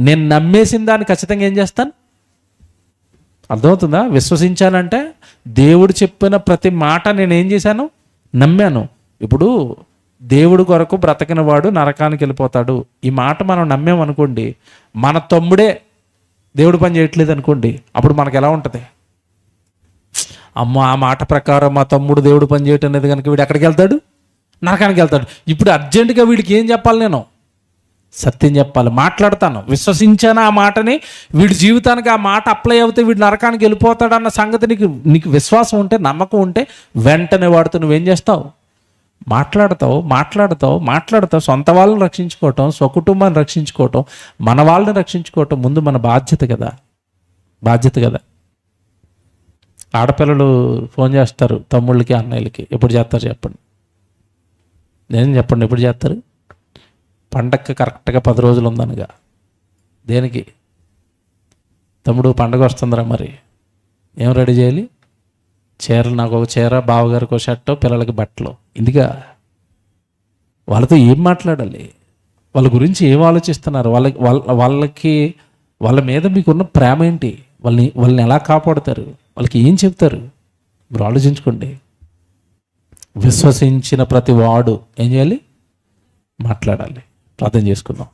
నేను నమ్మేసిన దాన్ని ఖచ్చితంగా ఏం చేస్తాను? అర్థమవుతుందా? విశ్వసించానంటే దేవుడు చెప్పిన ప్రతి మాట నేను ఏం చేశాను? నమ్మాను. ఇప్పుడు దేవుడు కొరకు బ్రతకిన వాడు నరకానికి వెళ్ళిపోతాడు, ఈ మాట మనం నమ్మామనుకోండి, మన తమ్ముడే దేవుడు పని చేయట్లేదు అనుకోండి, అప్పుడు మనకు ఎలా ఉంటుంది? అమ్మ, ఆ మాట ప్రకారం మా తమ్ముడు దేవుడు పని చేయటం అనేది కనుక వీడు ఎక్కడికి వెళ్తాడు? నరకానికి వెళ్తాడు. ఇప్పుడు అర్జెంటుగా వీడికి ఏం చెప్పాలి? నేను సత్యం చెప్పాలి, మాట్లాడతాను. విశ్వసించాను ఆ మాటని, వీడి జీవితానికి ఆ మాట అప్లై అవుతే వీడు నరకానికి వెళ్ళిపోతాడు అన్న సంగతి నీకు విశ్వాసం ఉంటే, నమ్మకం ఉంటే వెంటనే వాడితో నువ్వేం చేస్తావు? మాట్లాడతావు. సొంత వాళ్ళని రక్షించుకోవటం, స్వకుటుంబాన్ని రక్షించుకోవటం, మన వాళ్ళని రక్షించుకోవటం ముందు మన బాధ్యత కదా. ఆడపిల్లలు ఫోన్ చేస్తారు తమ్ముళ్ళకి, అన్నయ్యలకి. ఎప్పుడు చేస్తారు చెప్పండి? ఎప్పుడు చేస్తారు? పండగకి కరెక్ట్గా 10 రోజులు ఉందనగా. దేనికి? తమ్ముడు పండగ వస్తుందిరా, మరి ఏం రెడీ చేయాలి? చీరలు, నాకు ఒక చీర, బావగారికి ఒక షర్టు, పిల్లలకి బట్టలు. ఇందుగా వాళ్ళతో ఏం మాట్లాడాలి? వాళ్ళ గురించి ఏం ఆలోచిస్తున్నారు? వాళ్ళ మీద మీకున్న ప్రేమ ఏంటి? వాళ్ళని ఎలా కాపాడుతారు? వాళ్ళకి ఏం చెప్తారు? మీరు ఆలోచించుకోండి. విశ్వసించిన ప్రతి వాడు ఏం చేయాలి? మాట్లాడాలి. ప్రార్థన చేసుకుందాం.